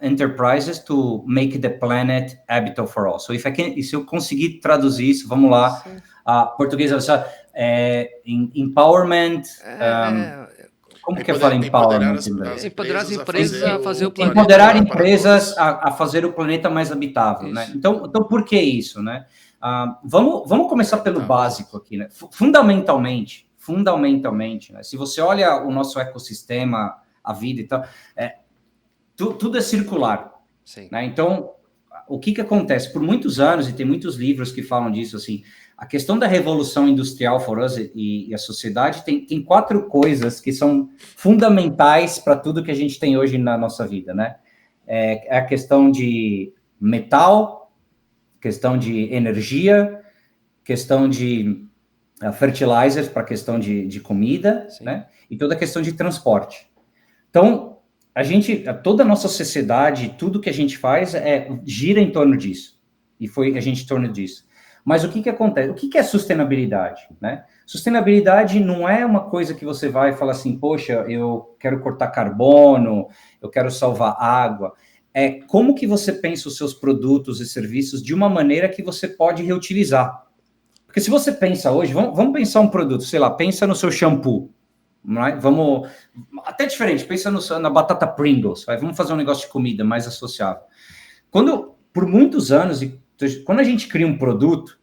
enterprises to make the planet habitable for all. So, se eu conseguir traduzir isso, vamos lá, português, empowerment, como que eu falo empowerment em inglês? Empoderar as empresas a fazer o planeta. Empoderar empresas a fazer o planeta mais habitável, né? Então, por que isso, né? Vamos começar pelo básico aqui, né? Fundamentalmente, né? Se você olha o nosso ecossistema, a vida e tal, tudo é circular. Sim. Né? Então, o que acontece? Por muitos anos, e tem muitos livros que falam disso, assim, a questão da revolução industrial for us e a sociedade tem 4 coisas que são fundamentais para tudo que a gente tem hoje na nossa vida, né? É a questão de metal, questão de energia, questão de fertilizers para a questão de comida, né? E toda a questão de transporte. Então, toda a nossa sociedade, tudo que a gente faz gira em torno disso. E foi a gente em torno disso. Mas o que acontece? O que é sustentabilidade, né? Sustentabilidade não é uma coisa que você vai falar assim, poxa, eu quero cortar carbono, eu quero salvar água. É como que você pensa os seus produtos e serviços de uma maneira que você pode reutilizar. Porque se você pensa hoje, vamos pensar um produto, sei lá, pensa no seu shampoo. Right? Vamos, até diferente, pensa na batata Pringles, vamos fazer um negócio de comida mais associável. Por muitos anos, quando a gente cria um produto,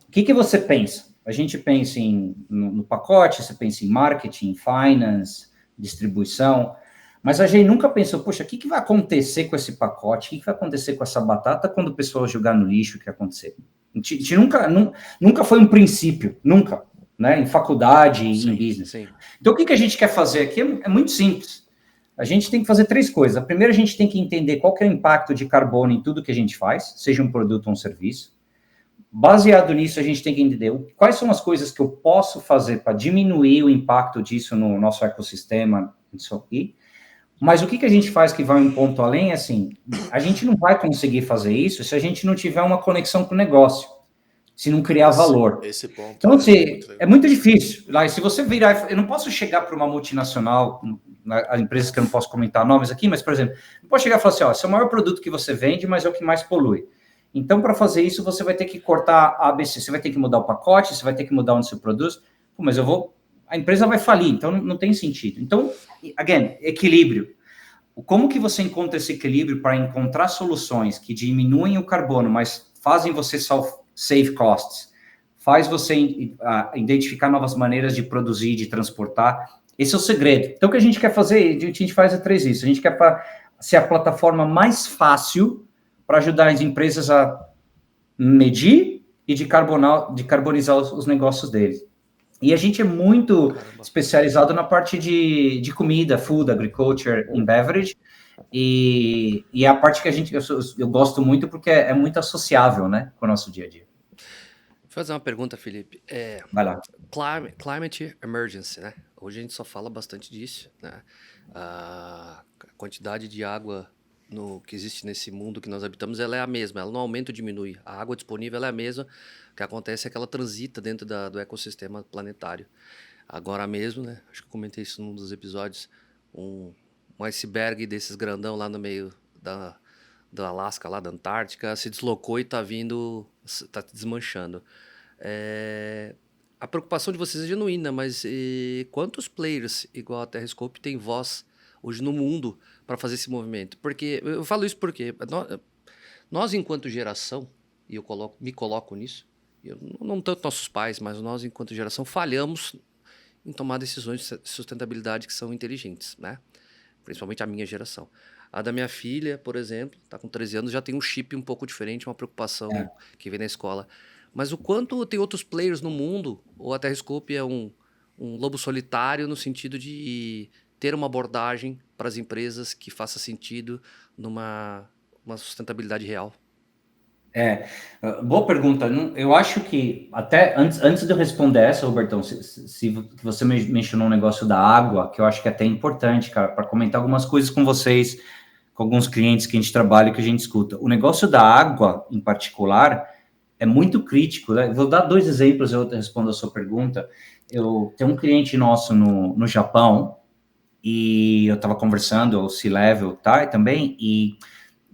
o que você pensa? A gente pensa no pacote, você pensa em marketing, finance, distribuição, mas a gente nunca pensou, poxa, o que vai acontecer com esse pacote? O que vai acontecer com essa batata quando o pessoal jogar no lixo? O que vai acontecer? A gente nunca foi um princípio, nunca. Né, em faculdade, em business. Sim. Então, o que a gente quer fazer aqui é muito simples. A gente tem que fazer 3 coisas. A primeira, a gente tem que entender qual que é o impacto de carbono em tudo que a gente faz, seja um produto ou um serviço. Baseado nisso, a gente tem que entender quais são as coisas que eu posso fazer para diminuir o impacto disso no nosso ecossistema, isso aqui. Mas o que a gente faz que vai um ponto além, assim, a gente não vai conseguir fazer isso se a gente não tiver uma conexão com o negócio. Se não criar valor. Esse ponto então, é muito difícil. Lá, se você virar... Eu não posso chegar para uma multinacional, empresas que eu não posso comentar nomes aqui, mas, por exemplo, não posso chegar e falar assim, esse é o maior produto que você vende, mas é o que mais polui. Então, para fazer isso, você vai ter que cortar a ABC, você vai ter que mudar o pacote, você vai ter que mudar onde você produz. Pô, mas a empresa vai falir, então não tem sentido. Então, again, equilíbrio. Como que você encontra esse equilíbrio para encontrar soluções que diminuem o carbono, mas fazem você save costs, faz você identificar novas maneiras de produzir, de transportar. Esse é o segredo. Então, o que a gente quer fazer, a gente faz 3 isso. A gente quer ser a plataforma mais fácil para ajudar as empresas a medir e de carbonizar os negócios deles. E a gente é muito especializado na parte de comida, food, agriculture, and beverage, e é a parte que eu gosto muito porque é muito associável, né, com o nosso dia a dia. Vou fazer uma pergunta, Felipe. Vai lá. Climate emergency, né? Hoje a gente só fala bastante disso, né? A quantidade de água que existe nesse mundo que nós habitamos, ela é a mesma, ela não aumenta ou diminui. A água disponível ela é a mesma, o que acontece é que ela transita dentro do ecossistema planetário. Agora mesmo, né? Acho que eu comentei isso num dos episódios, um iceberg desses grandão lá no meio do Alasca, lá da Antártica, se deslocou e está desmanchando. A preocupação de vocês é genuína, mas quantos players igual a Telescope tem voz hoje no mundo para fazer esse movimento? Porque eu falo isso porque nós enquanto geração, e eu me coloco nisso, não tanto nossos pais, mas nós enquanto geração falhamos em tomar decisões de sustentabilidade que são inteligentes, né? Principalmente a minha geração. A da minha filha, por exemplo, está com 13 anos, já tem um chip um pouco diferente, uma preocupação que vem na escola. Mas o quanto tem outros players no mundo, ou a Terrascope é um lobo solitário no sentido de ter uma abordagem para as empresas que faça sentido numa uma sustentabilidade real? Boa pergunta. Eu acho que, até antes de eu responder essa, Robertão, se você mencionou um negócio da água, que eu acho que é até importante, cara, para comentar algumas coisas com vocês, com alguns clientes que a gente trabalha e que a gente escuta. O negócio da água, em particular, é muito crítico, né? Vou dar 2 exemplos, eu respondo a sua pergunta. Eu tenho um cliente nosso no Japão, e eu estava conversando, o C-Level, tá, também, e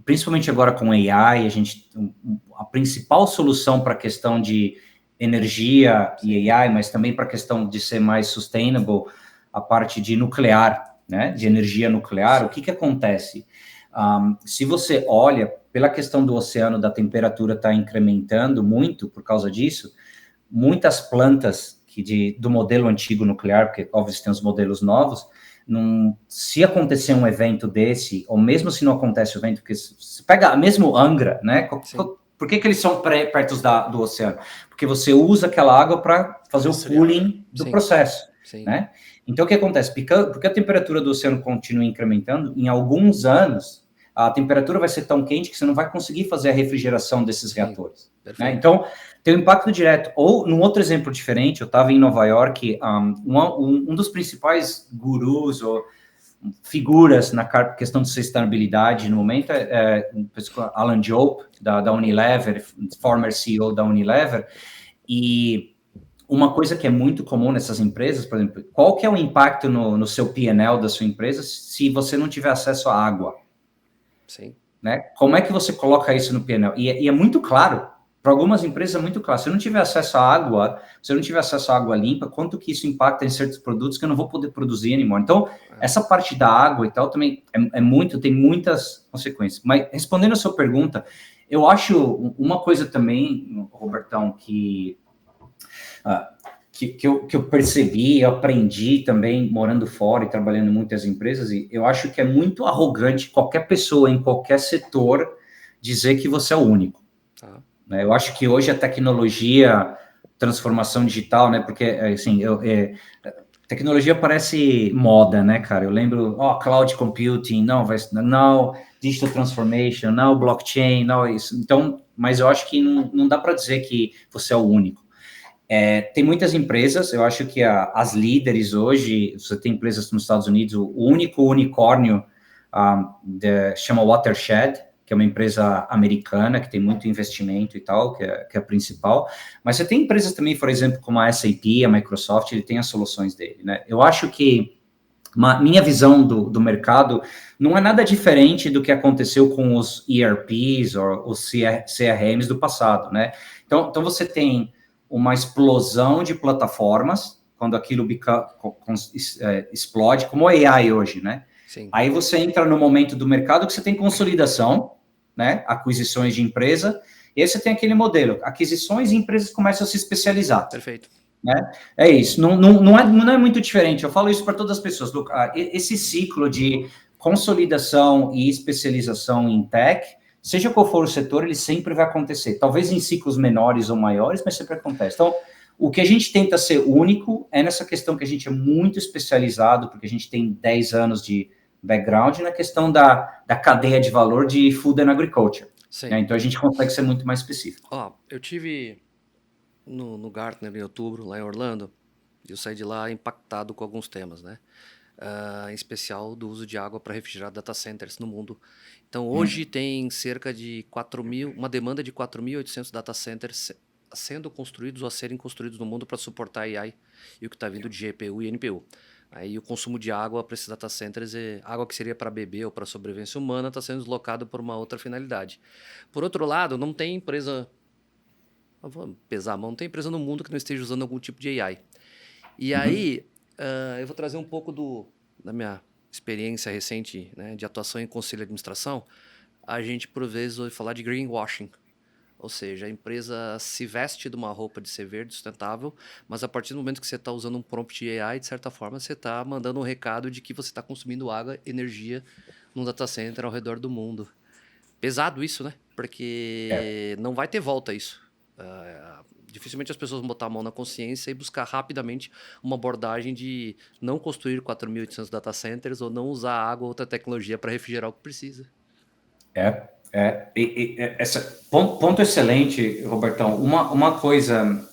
principalmente agora com AI, a principal solução para a questão de energia e AI, mas também para a questão de ser mais sustainable, a parte de nuclear, né, de energia nuclear, o que acontece? Se você olha, pela questão do oceano, da temperatura está incrementando muito por causa disso, muitas plantas do modelo antigo nuclear, porque, óbvio, tem os modelos novos, se acontecer um evento desse, ou mesmo se não acontece o evento, porque se pega mesmo Angra, né? Por que eles são perto do oceano? Porque você usa aquela água para fazer o cooling do processo, né? Então, o que acontece? Porque a temperatura do oceano continua incrementando, em alguns anos, a temperatura vai ser tão quente que você não vai conseguir fazer a refrigeração desses reatores. Né? Então, tem um impacto direto. Ou, num outro exemplo diferente, eu estava em Nova York, um dos principais gurus ou figuras na questão de sustentabilidade no momento é Alan Jope, da Unilever, former CEO da Unilever, e uma coisa que é muito comum nessas empresas, por exemplo, qual que é o impacto no seu P&L da sua empresa se você não tiver acesso à água? Sim. Né? Como é que você coloca isso no P&L? E é muito claro, para algumas empresas é muito claro. Se eu não tiver acesso à água, se eu não tiver acesso à água limpa, quanto que isso impacta em certos produtos que eu não vou poder produzir anymore? Então, essa parte da água e tal também tem muitas consequências. Mas, respondendo a sua pergunta, eu acho uma coisa também, Robertão, que eu percebi, eu aprendi também morando fora e trabalhando em muitas empresas, e eu acho que é muito arrogante qualquer pessoa em qualquer setor dizer que você é o único. Né? Eu acho que hoje a tecnologia, transformação digital, né? Porque, assim, tecnologia parece moda, né, cara? Eu lembro, cloud computing, não, digital transformation, não, blockchain, não, isso. Então, mas eu acho que não dá para dizer que você é o único. Tem muitas empresas, eu acho que as líderes hoje, você tem empresas nos Estados Unidos, o único unicórnio chama Watershed, que é uma empresa americana que tem muito investimento e tal, que é a principal, mas você tem empresas também, por exemplo, como a SAP, a Microsoft, ele tem as soluções dele, né? Eu acho que minha visão do mercado não é nada diferente do que aconteceu com os ERPs ou os CRMs do passado, né? Então você tem uma explosão de plataformas, quando aquilo explode, como o AI hoje, né? Sim. Aí você entra no momento do mercado que você tem consolidação, né? Aquisições de empresa, e aí você tem aquele modelo, aquisições e empresas começam a se especializar. Perfeito. Né? É isso, não é muito diferente, eu falo isso para todas as pessoas, esse ciclo de consolidação e especialização em tech, seja qual for o setor, ele sempre vai acontecer, talvez em ciclos menores ou maiores, mas sempre acontece. Então, o que a gente tenta ser único é nessa questão que a gente é muito especializado, porque a gente tem 10 anos de background na questão da cadeia de valor de food and agriculture. Né? Então, a gente consegue ser muito mais específico. Eu tive no Gartner em outubro, lá em Orlando, e eu saí de lá impactado com alguns temas, né? Em especial do uso de água para refrigerar data centers no mundo. Então, hoje tem cerca de uma demanda de 4.800 data centers sendo construídos ou a serem construídos no mundo para suportar AI e o que está vindo de GPU e NPU. Aí o consumo de água para esses data centers, água que seria para beber ou para sobrevivência humana, está sendo deslocado por uma outra finalidade. Por outro lado, não tem empresa... Vamos pesar a mão, não tem empresa no mundo que não esteja usando algum tipo de AI. E aí, eu vou trazer um pouco da minha experiência recente, né, de atuação em conselho de administração. A gente, por vezes, ouve falar de greenwashing. Ou seja, a empresa se veste de uma roupa de ser verde, sustentável, mas a partir do momento que você está usando um prompt de AI, de certa forma, você está mandando um recado de que você está consumindo água, energia num data center ao redor do mundo. Pesado isso, né? Porque não vai ter volta isso. Dificilmente as pessoas vão botar a mão na consciência e buscar rapidamente uma abordagem de não construir 4.800 data centers ou não usar água ou outra tecnologia para refrigerar o que precisa. Ponto excelente, Robertão. Uma coisa,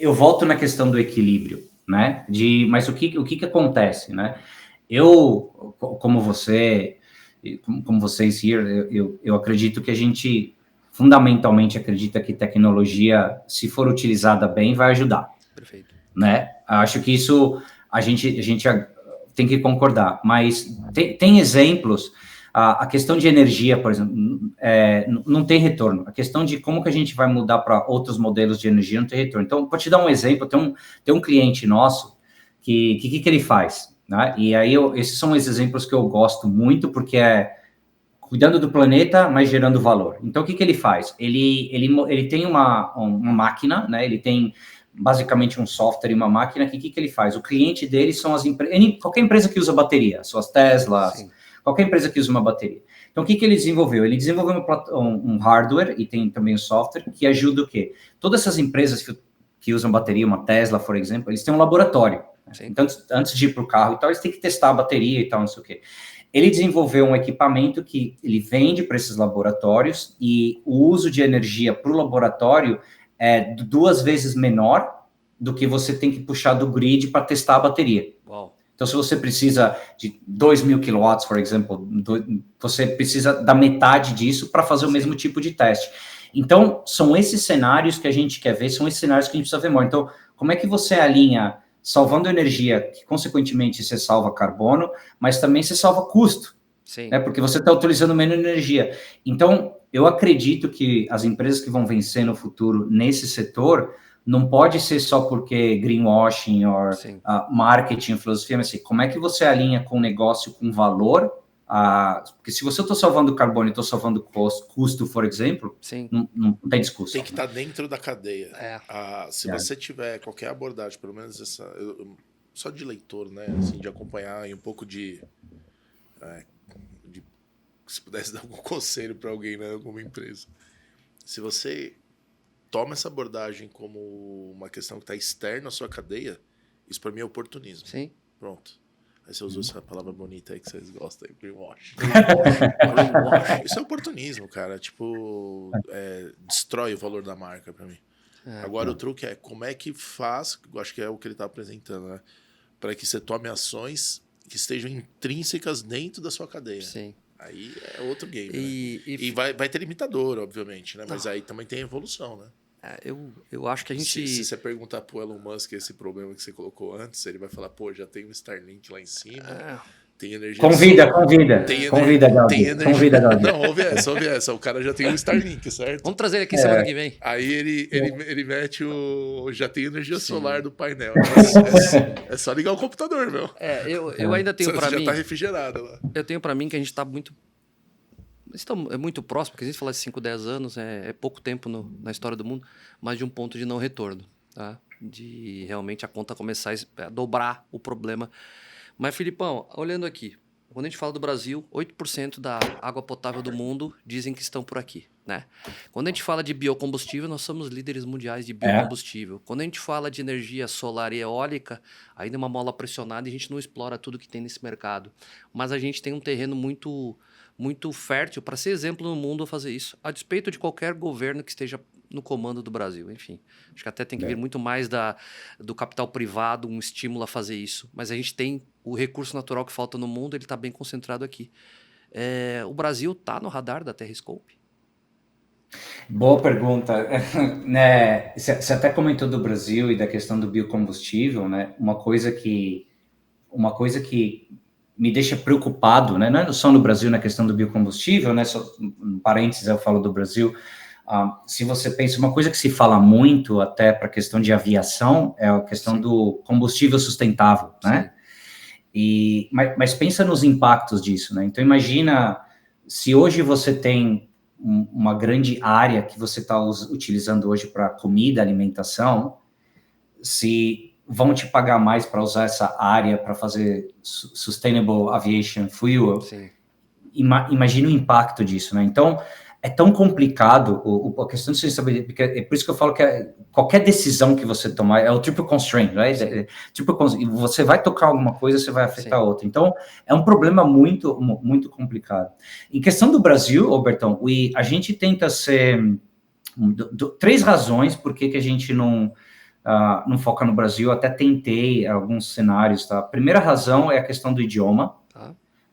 eu volto na questão do equilíbrio, né? Mas o que acontece, né? Eu, como você, como vocês here, eu acredito que a gente fundamentalmente acredita que tecnologia, se for utilizada bem, vai ajudar. Perfeito. Né? Acho que isso a gente tem que concordar, mas tem exemplos. A questão de energia, por exemplo, não tem retorno. A questão de como que a gente vai mudar para outros modelos de energia não tem retorno. Então, vou te dar um exemplo. Tem um cliente nosso que ele faz, né? E aí, esses são os exemplos que eu gosto muito, porque cuidando do planeta, mas gerando valor. Então, o que ele faz? Ele tem uma máquina, né? Ele tem basicamente um software e uma máquina. Que ele faz? O cliente dele são qualquer empresa que usa bateria, suas Teslas, sim, qualquer empresa que usa uma bateria. Então, o que ele desenvolveu? Ele desenvolveu um hardware e tem também um software que ajuda o quê? Todas essas empresas que usam bateria, uma Tesla, por exemplo, eles têm um laboratório. Né? Então, antes de ir para o carro e tal, eles têm que testar a bateria e tal, não sei o quê. Ele desenvolveu um equipamento que ele vende para esses laboratórios e o uso de energia para o laboratório é 2 vezes menor do que você tem que puxar do grid para testar a bateria. Uau. Então, se você precisa de 2.000 kilowatts, por exemplo, você precisa da metade disso para fazer o mesmo tipo de teste. Então, são esses cenários que a gente quer ver, são esses cenários que a gente precisa ver mais. Então, como é que você alinha salvando energia, que consequentemente você salva carbono, mas também você salva custo, né? Porque você está utilizando menos energia. Então, eu acredito que as empresas que vão vencer no futuro nesse setor não pode ser só porque greenwashing ou marketing, filosofia, mas assim, como é que você alinha com o negócio, com valor? Porque se você está salvando carbono e estou salvando custo, por exemplo, não tem discussão. Tem que estar dentro da cadeia. Se você tiver qualquer abordagem, pelo menos só de leitor, né, assim, de acompanhar e um pouco de se pudesse dar algum conselho para alguém, né, alguma empresa. Se você toma essa abordagem como uma questão que está externa à sua cadeia, isso para mim é oportunismo. Sim. Pronto. Aí você usou essa palavra bonita aí que vocês gostam aí, greenwash. Isso é oportunismo, cara. Tipo, destrói o valor da marca para mim. Agora o truque é como é que faz, eu acho que é o que ele está apresentando, né? Para que você tome ações que estejam intrínsecas dentro da sua cadeia. Sim. Aí é outro game, né? E vai ter limitador, obviamente, né? Mas aí também tem evolução, né? Eu acho que a gente... Se você perguntar pro Elon Musk esse problema que você colocou antes, ele vai falar, pô, já tem um Starlink lá em cima, tem energia... Convida, convida, Não, ouve essa, o cara já tem um Starlink, certo? Vamos trazer ele aqui semana que vem. Aí ele mete já tem energia solar do painel. É só ligar o computador, meu. Eu ainda tenho para mim... Já tá refrigerado lá. Eu tenho para mim que a gente tá muito... É muito próximo, porque a gente fala de 5, 10 anos, é pouco tempo na história do mundo, mas de um ponto de não retorno, tá? De realmente a conta começar a dobrar o problema. Mas, Filipão, olhando aqui, quando a gente fala do Brasil, 8% da água potável do mundo dizem que estão por aqui, né? Quando a gente fala de biocombustível, nós somos líderes mundiais de biocombustível. Quando a gente fala de energia solar e eólica, ainda é uma mola pressionada e a gente não explora tudo que tem nesse mercado. Mas a gente tem um terreno muito fértil para ser exemplo no mundo a fazer isso, a despeito de qualquer governo que esteja no comando do Brasil. Enfim, acho que até tem que vir muito mais do capital privado, um estímulo a fazer isso. Mas a gente tem o recurso natural que falta no mundo, ele está bem concentrado aqui. O Brasil está no radar da Terrascope? Boa pergunta. Né, você até comentou do Brasil e da questão do biocombustível, né? Uma coisa que me deixa preocupado, né? Não é só no Brasil na questão do biocombustível, né? Só, em parênteses, eu falo do Brasil. Se você pensa, uma coisa que se fala muito até para a questão de aviação é a questão do combustível sustentável, né? Mas pensa nos impactos disso, né? Então, imagina se hoje você tem uma grande área que você está utilizando hoje para comida, alimentação, se vão te pagar mais para usar essa área para fazer Sustainable Aviation Fuel. Sim. imagina o impacto disso, né? Então, é tão complicado a questão de sustentabilidade, porque é por isso que eu falo que qualquer decisão que você tomar é o triple constraint, né? Você vai tocar alguma coisa, você vai afetar outra. Então, é um problema muito, muito complicado. Em questão do Brasil, Robertão, a gente tenta ser... 3 razões por que a gente não foca no Brasil. Até tentei alguns cenários, tá? A primeira razão é a questão do idioma.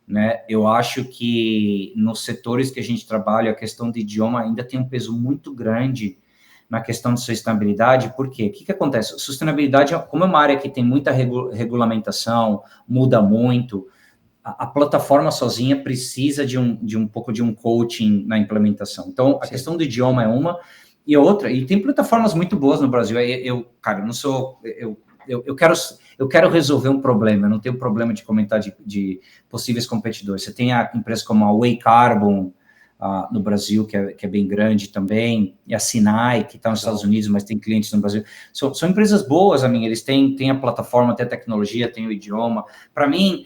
Né? Eu acho que nos setores que a gente trabalha, a questão de idioma ainda tem um peso muito grande na questão de sustentabilidade. Por quê? O que acontece? Sustentabilidade, como é uma área que tem muita regulamentação, muda muito, a plataforma sozinha precisa de um pouco de um coaching na implementação. Então, a questão do idioma é uma, e outra, e tem plataformas muito boas no Brasil. Cara, eu não sou... Eu quero resolver um problema, eu não tenho problema de comentar de possíveis competidores. Você tem a empresa como a Way Carbon no Brasil, que é bem grande também, e a Sinai, que está nos Estados Unidos, mas tem clientes no Brasil. São empresas boas, eles têm a plataforma, têm a tecnologia, têm o idioma. Para mim,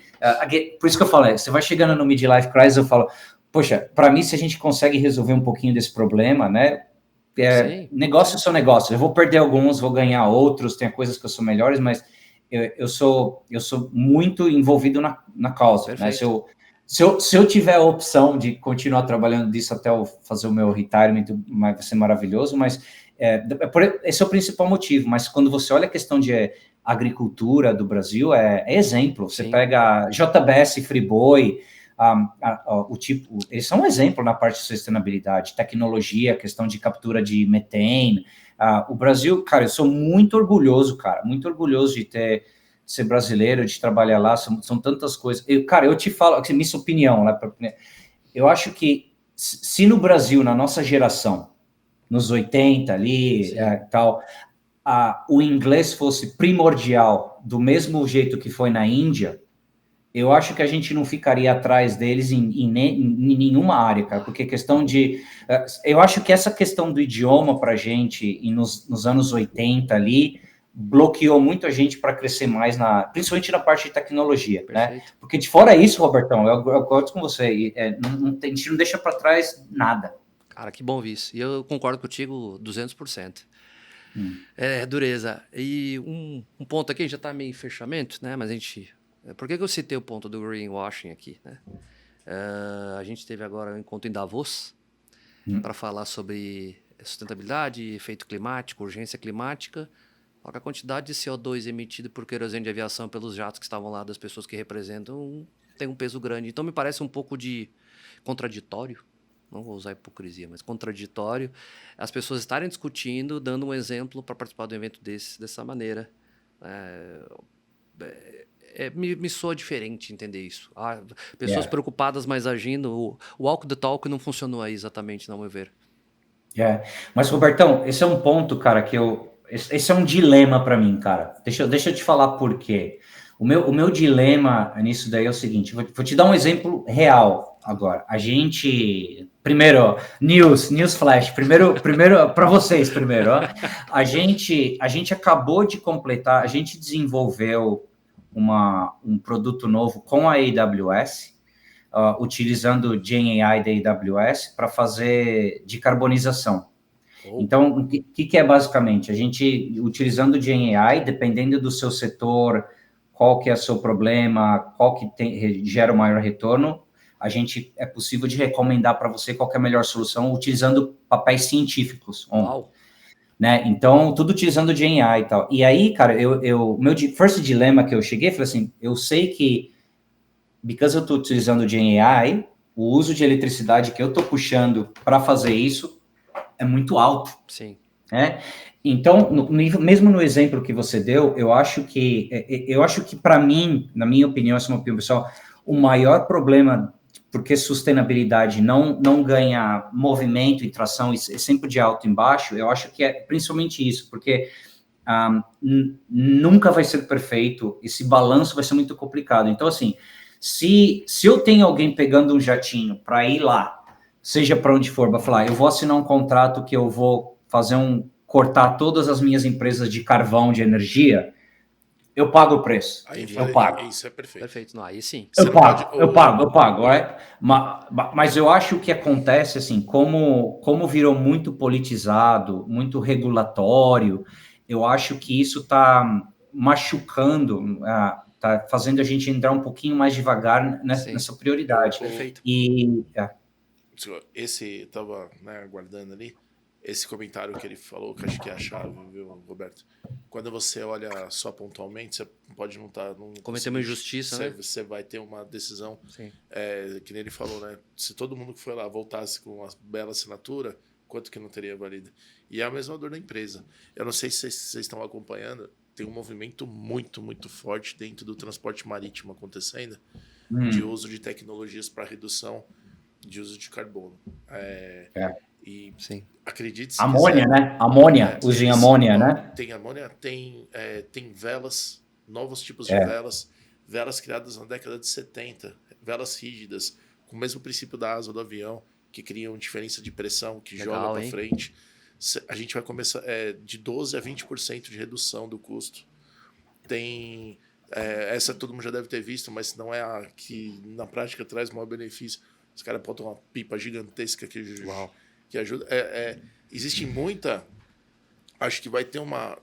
por isso que eu falo, você vai chegando no midlife crisis, eu falo, poxa, para mim, se a gente consegue resolver um pouquinho desse problema, né? Negócio são negócios. Eu vou perder alguns, vou ganhar outros, tem coisas que eu sou melhores, mas eu sou muito envolvido na causa. Né? Se eu tiver a opção de continuar trabalhando disso até eu fazer o meu retirement, vai ser maravilhoso, mas esse é o principal motivo. Mas quando você olha a questão de agricultura do Brasil, é exemplo. Você pega JBS, Friboi, eles são um exemplo na parte de sustentabilidade, tecnologia, questão de captura de metane. O Brasil, cara, eu sou muito orgulhoso, de ser brasileiro, de trabalhar lá, são tantas coisas. Eu te falo, minha opinião, eu acho que se no Brasil, na nossa geração, nos 80 ali, tal, o inglês fosse primordial, do mesmo jeito que foi na Índia, eu acho que a gente não ficaria atrás deles em nenhuma área, cara, porque questão de... Eu acho que essa questão do idioma para a gente, nos anos 80 ali, bloqueou muito a gente para crescer mais, principalmente na parte de tecnologia, né? Porque de fora isso, Robertão, eu gosto com você, a gente não deixa para trás nada. Cara, que bom ver isso. E eu concordo contigo 200%. É dureza. E um ponto aqui, já está meio em fechamento, né? Mas a gente... Por que eu citei o ponto do greenwashing aqui? Né? A gente teve agora um encontro em Davos para falar sobre sustentabilidade, efeito climático, urgência climática. A quantidade de CO2 emitido por querosene de aviação pelos jatos que estavam lá, das pessoas que representam, tem um peso grande. Então, me parece um pouco de contraditório, não vou usar hipocrisia, mas contraditório, as pessoas estarem discutindo, dando um exemplo para participar de um evento dessa maneira. Me soa diferente entender isso. Pessoas preocupadas, mas agindo. O walk the talk não funcionou aí exatamente, não, meu ver. Mas, Robertão, esse é um ponto, cara, esse é um dilema para mim, cara. Deixa eu te falar por quê. O meu dilema nisso daí é o seguinte, vou te dar um exemplo real agora. A gente... Primeiro, news flash. Primeiro para vocês, primeiro. Ó. A gente acabou de completar, a gente desenvolveu um produto novo com a AWS, utilizando o GenAI da AWS para fazer decarbonização. Então, o que é basicamente? A gente, utilizando o GenAI, dependendo do seu setor, qual que é o seu problema, qual que gera o maior retorno, é possível de recomendar para você qual que é a melhor solução, utilizando papéis científicos. Né? Então, tudo utilizando o GenAI e tal. E aí, cara, meu first dilema que eu cheguei, falei assim, eu sei que, because eu estou utilizando o GenAI, o uso de eletricidade que eu estou puxando para fazer isso é muito alto. Sim. Né? Então, mesmo no exemplo que você deu, eu acho que para mim, na minha opinião, essa é uma opinião pessoal, o maior problema, porque sustentabilidade não ganha movimento e tração, é sempre de alto em baixo, eu acho que é principalmente isso, porque nunca vai ser perfeito, esse balanço vai ser muito complicado. Então, assim, se eu tenho alguém pegando um jatinho para ir lá, seja para onde for, para falar, eu vou assinar um contrato que eu vou fazer cortar todas as minhas empresas de carvão, de energia, eu pago o preço. Aí Eu pago. isso é perfeito. Perfeito. Não, aí sim. Você não pode- Eu pago. Mas eu acho que acontece assim, como virou muito politizado, muito regulatório, eu acho que isso está machucando, está fazendo a gente entrar um pouquinho mais devagar nessa prioridade. Perfeito. E Esse, estava aguardando ali, esse comentário que ele falou, que acho que é a chave, viu, Roberto? Quando você olha só pontualmente, você pode não estar... Cometer uma injustiça, né? Você vai ter uma decisão, Sim. que nem ele falou, né? Se todo mundo que foi lá voltasse com uma bela assinatura, quanto que não teria valido? E é a mesma dor da empresa. Eu não sei se vocês estão acompanhando, tem um movimento muito, muito forte dentro do transporte marítimo acontecendo, de uso de tecnologias para redução de uso de carbono. E Sim. acredite se amônia, quiser, né? Amônia, usem amônia, né? tem amônia, tem velas, novos tipos de velas criadas na década de 70, velas rígidas, com o mesmo princípio da asa do avião, que criam diferença de pressão, que joga para frente. A gente vai começar de 12% a 20% de redução do custo. Tem... essa todo mundo já deve ter visto, mas não é a que na prática traz maior benefício. Os caras botam uma pipa gigantesca que ajuda. Existe muita... Acho que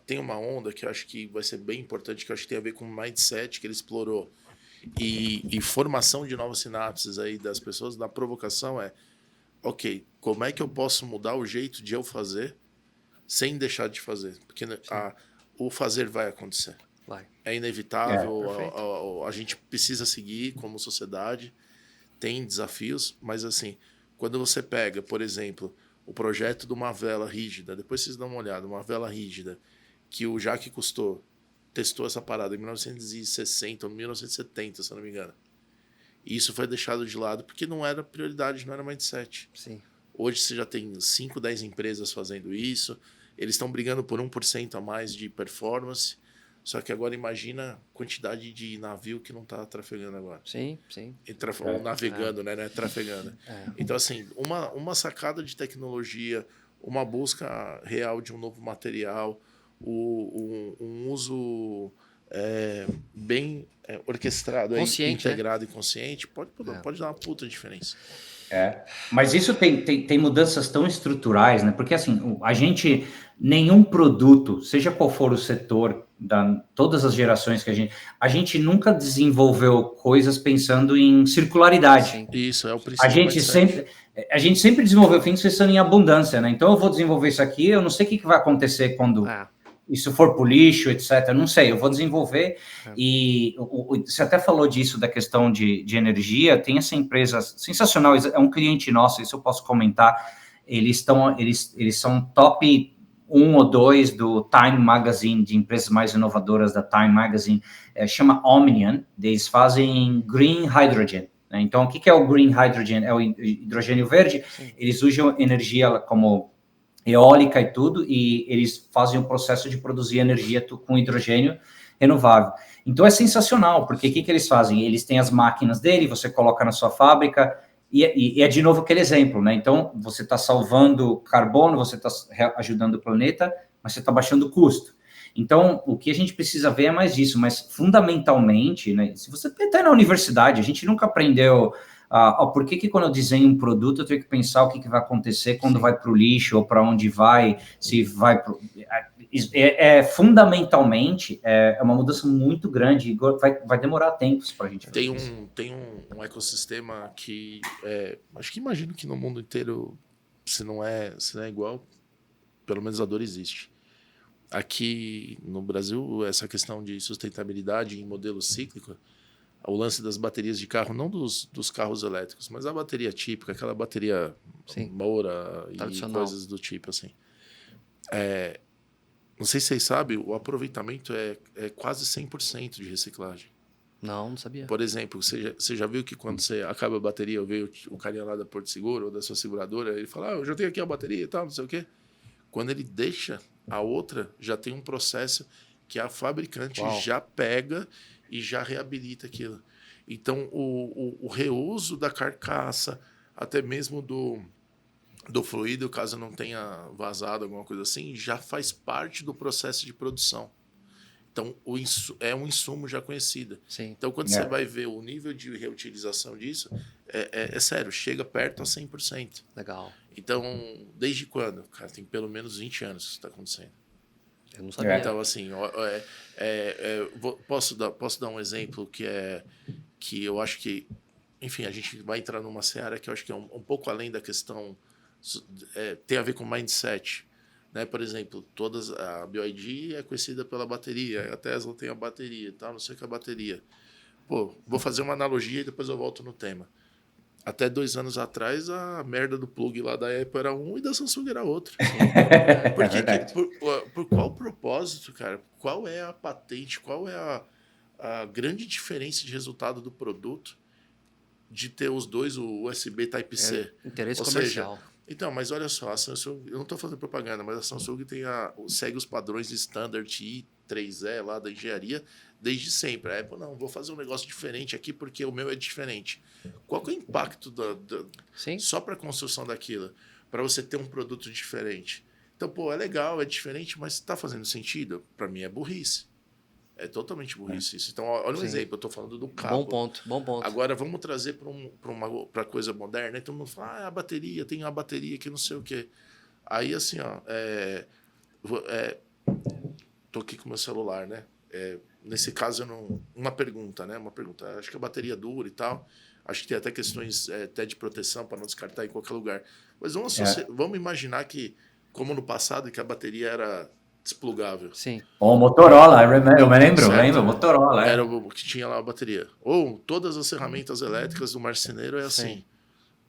tem uma onda que eu acho que vai ser bem importante, que eu acho que tem a ver com o mindset que ele explorou. E formação de novas sinapses aí das pessoas, da provocação ok, como é que eu posso mudar o jeito de eu fazer sem deixar de fazer? Porque o fazer vai acontecer. É inevitável, a gente precisa seguir como sociedade, tem desafios, mas assim, quando você pega, por exemplo, o projeto de uma vela rígida, depois vocês dão uma olhada, uma vela rígida, que o Jacques Cousteau testou essa parada em 1960 ou 1970, se eu não me engano. E isso foi deixado de lado porque não era prioridade, não era mindset. Sim. Hoje você já tem 5, 10 empresas fazendo isso, eles estão brigando por 1% a mais de performance. Só que agora imagina a quantidade de navio que não está trafegando agora. Sim. Ou navegando, né? Não é trafegando. Então, assim, uma sacada de tecnologia, uma busca real de um novo material, um uso bem orquestrado, Consciente, integrado e consciente, pode dar uma puta diferença. Mas isso tem mudanças tão estruturais, né? Porque assim, nenhum produto, seja qual for o setor, todas as gerações que a gente nunca desenvolveu coisas pensando em circularidade. Sim. Isso é o princípio. A gente sempre desenvolveu things pensando em abundância, né? Então eu vou desenvolver isso aqui, eu não sei o que vai acontecer quando isso for pro lixo, etc. Não sei, eu vou desenvolver. E você até falou disso, da questão de energia. Tem essa empresa sensacional, é um cliente nosso, isso eu posso comentar. Eles são top 1 ou 2 do Time Magazine, de empresas mais inovadoras da Time Magazine. Chama Omnium. Eles fazem green hydrogen. Né? Então, o que é o green hydrogen? É o hidrogênio verde. Sim. Eles usam energia como eólica e tudo, e eles fazem o processo de produzir energia com hidrogênio renovável. Então é sensacional, porque o que eles fazem? Eles têm as máquinas dele, você coloca na sua fábrica, e é de novo aquele exemplo, né? Então você está salvando carbono, você está ajudando o planeta, mas você está baixando o custo. Então, o que a gente precisa ver é mais disso, mas fundamentalmente, né? Se você está na universidade, a gente nunca aprendeu... por que quando eu desenho um produto eu tenho que pensar o que vai acontecer quando vai para o lixo ou para onde vai, se vai pro... fundamentalmente é uma mudança muito grande, vai demorar tempos para a gente fazer isso. Tem um ecossistema que acho que imagino que no mundo inteiro, se não é igual, pelo menos a dor existe. Aqui no Brasil, essa questão de sustentabilidade em modelo cíclico, o lance das baterias de carro, não dos carros elétricos, mas a bateria típica, aquela bateria Moura e coisas do tipo, assim. Não sei se vocês sabem, o aproveitamento é quase 100% de reciclagem. Não sabia. Por exemplo, você já viu que quando você acaba a bateria, eu vejo o carinha lá da Porto Seguro ou da sua seguradora, ele fala, eu já tenho aqui a bateria e tal, não sei o quê. Quando ele deixa a outra, já tem um processo que a fabricante já pega e já reabilita aquilo. Então, o reuso da carcaça, até mesmo do fluido, caso não tenha vazado, alguma coisa assim, já faz parte do processo de produção. Então, é um insumo já conhecido. Sim. Então, quando você vai ver o nível de reutilização disso, é sério, chega perto a 100%. Legal. Então, desde quando? Cara, tem pelo menos 20 anos que isso está acontecendo. Eu não sabia. Então, assim, posso dar um exemplo que eu acho que, enfim, a gente vai entrar numa seara que eu acho que é um pouco além da questão, tem a ver com mindset. Né? Por exemplo, a BYD é conhecida pela bateria, a Tesla tem a bateria e tal, não sei o que é a bateria. Pô, vou fazer uma analogia e depois eu volto no tema. Até 2 anos atrás, a merda do plug lá da Apple era um e da Samsung era outro. Por qual propósito, cara? Qual é a patente? Qual é a grande diferença de resultado do produto de ter os dois, o USB Type-C? Interesse comercial. Então, mas olha só, a Samsung, eu não estou fazendo propaganda, mas a Samsung segue os padrões de Standard I3E lá da engenharia desde sempre. A Apple, não, vou fazer um negócio diferente aqui porque o meu é diferente. Qual que é o impacto só para a construção daquilo? Para você ter um produto diferente. Então, pô, é legal, é diferente, mas está fazendo sentido? Para mim é burrice. É totalmente burrice isso. Então, olha um exemplo, eu estou falando do cabo. Bom ponto. Agora, vamos trazer para coisa moderna. Então, mundo fala, a bateria, tem uma bateria que não sei o quê. Aí, assim, ó, tô aqui com o meu celular, né? Nesse caso, uma pergunta, né? Uma pergunta. Acho que a bateria dura e tal. Acho que tem até questões até de proteção para não descartar em qualquer lugar. Mas vamos imaginar que, como no passado, que a bateria era desplugável. Sim. O Motorola, eu me lembro, Motorola. Era o que tinha lá a bateria. Ou todas as ferramentas elétricas do marceneiro é assim. Sim.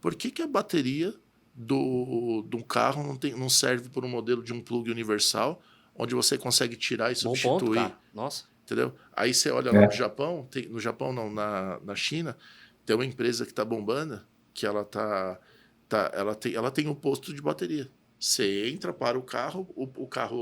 Por que a bateria de um carro não serve por um modelo de um plug universal, onde você consegue tirar e substituir? Bom ponto, cara. Nossa. Entendeu? Aí você olha lá no Japão, no Japão não, na China, tem uma empresa que está bombando, que ela tem um posto de bateria. Você entra para o carro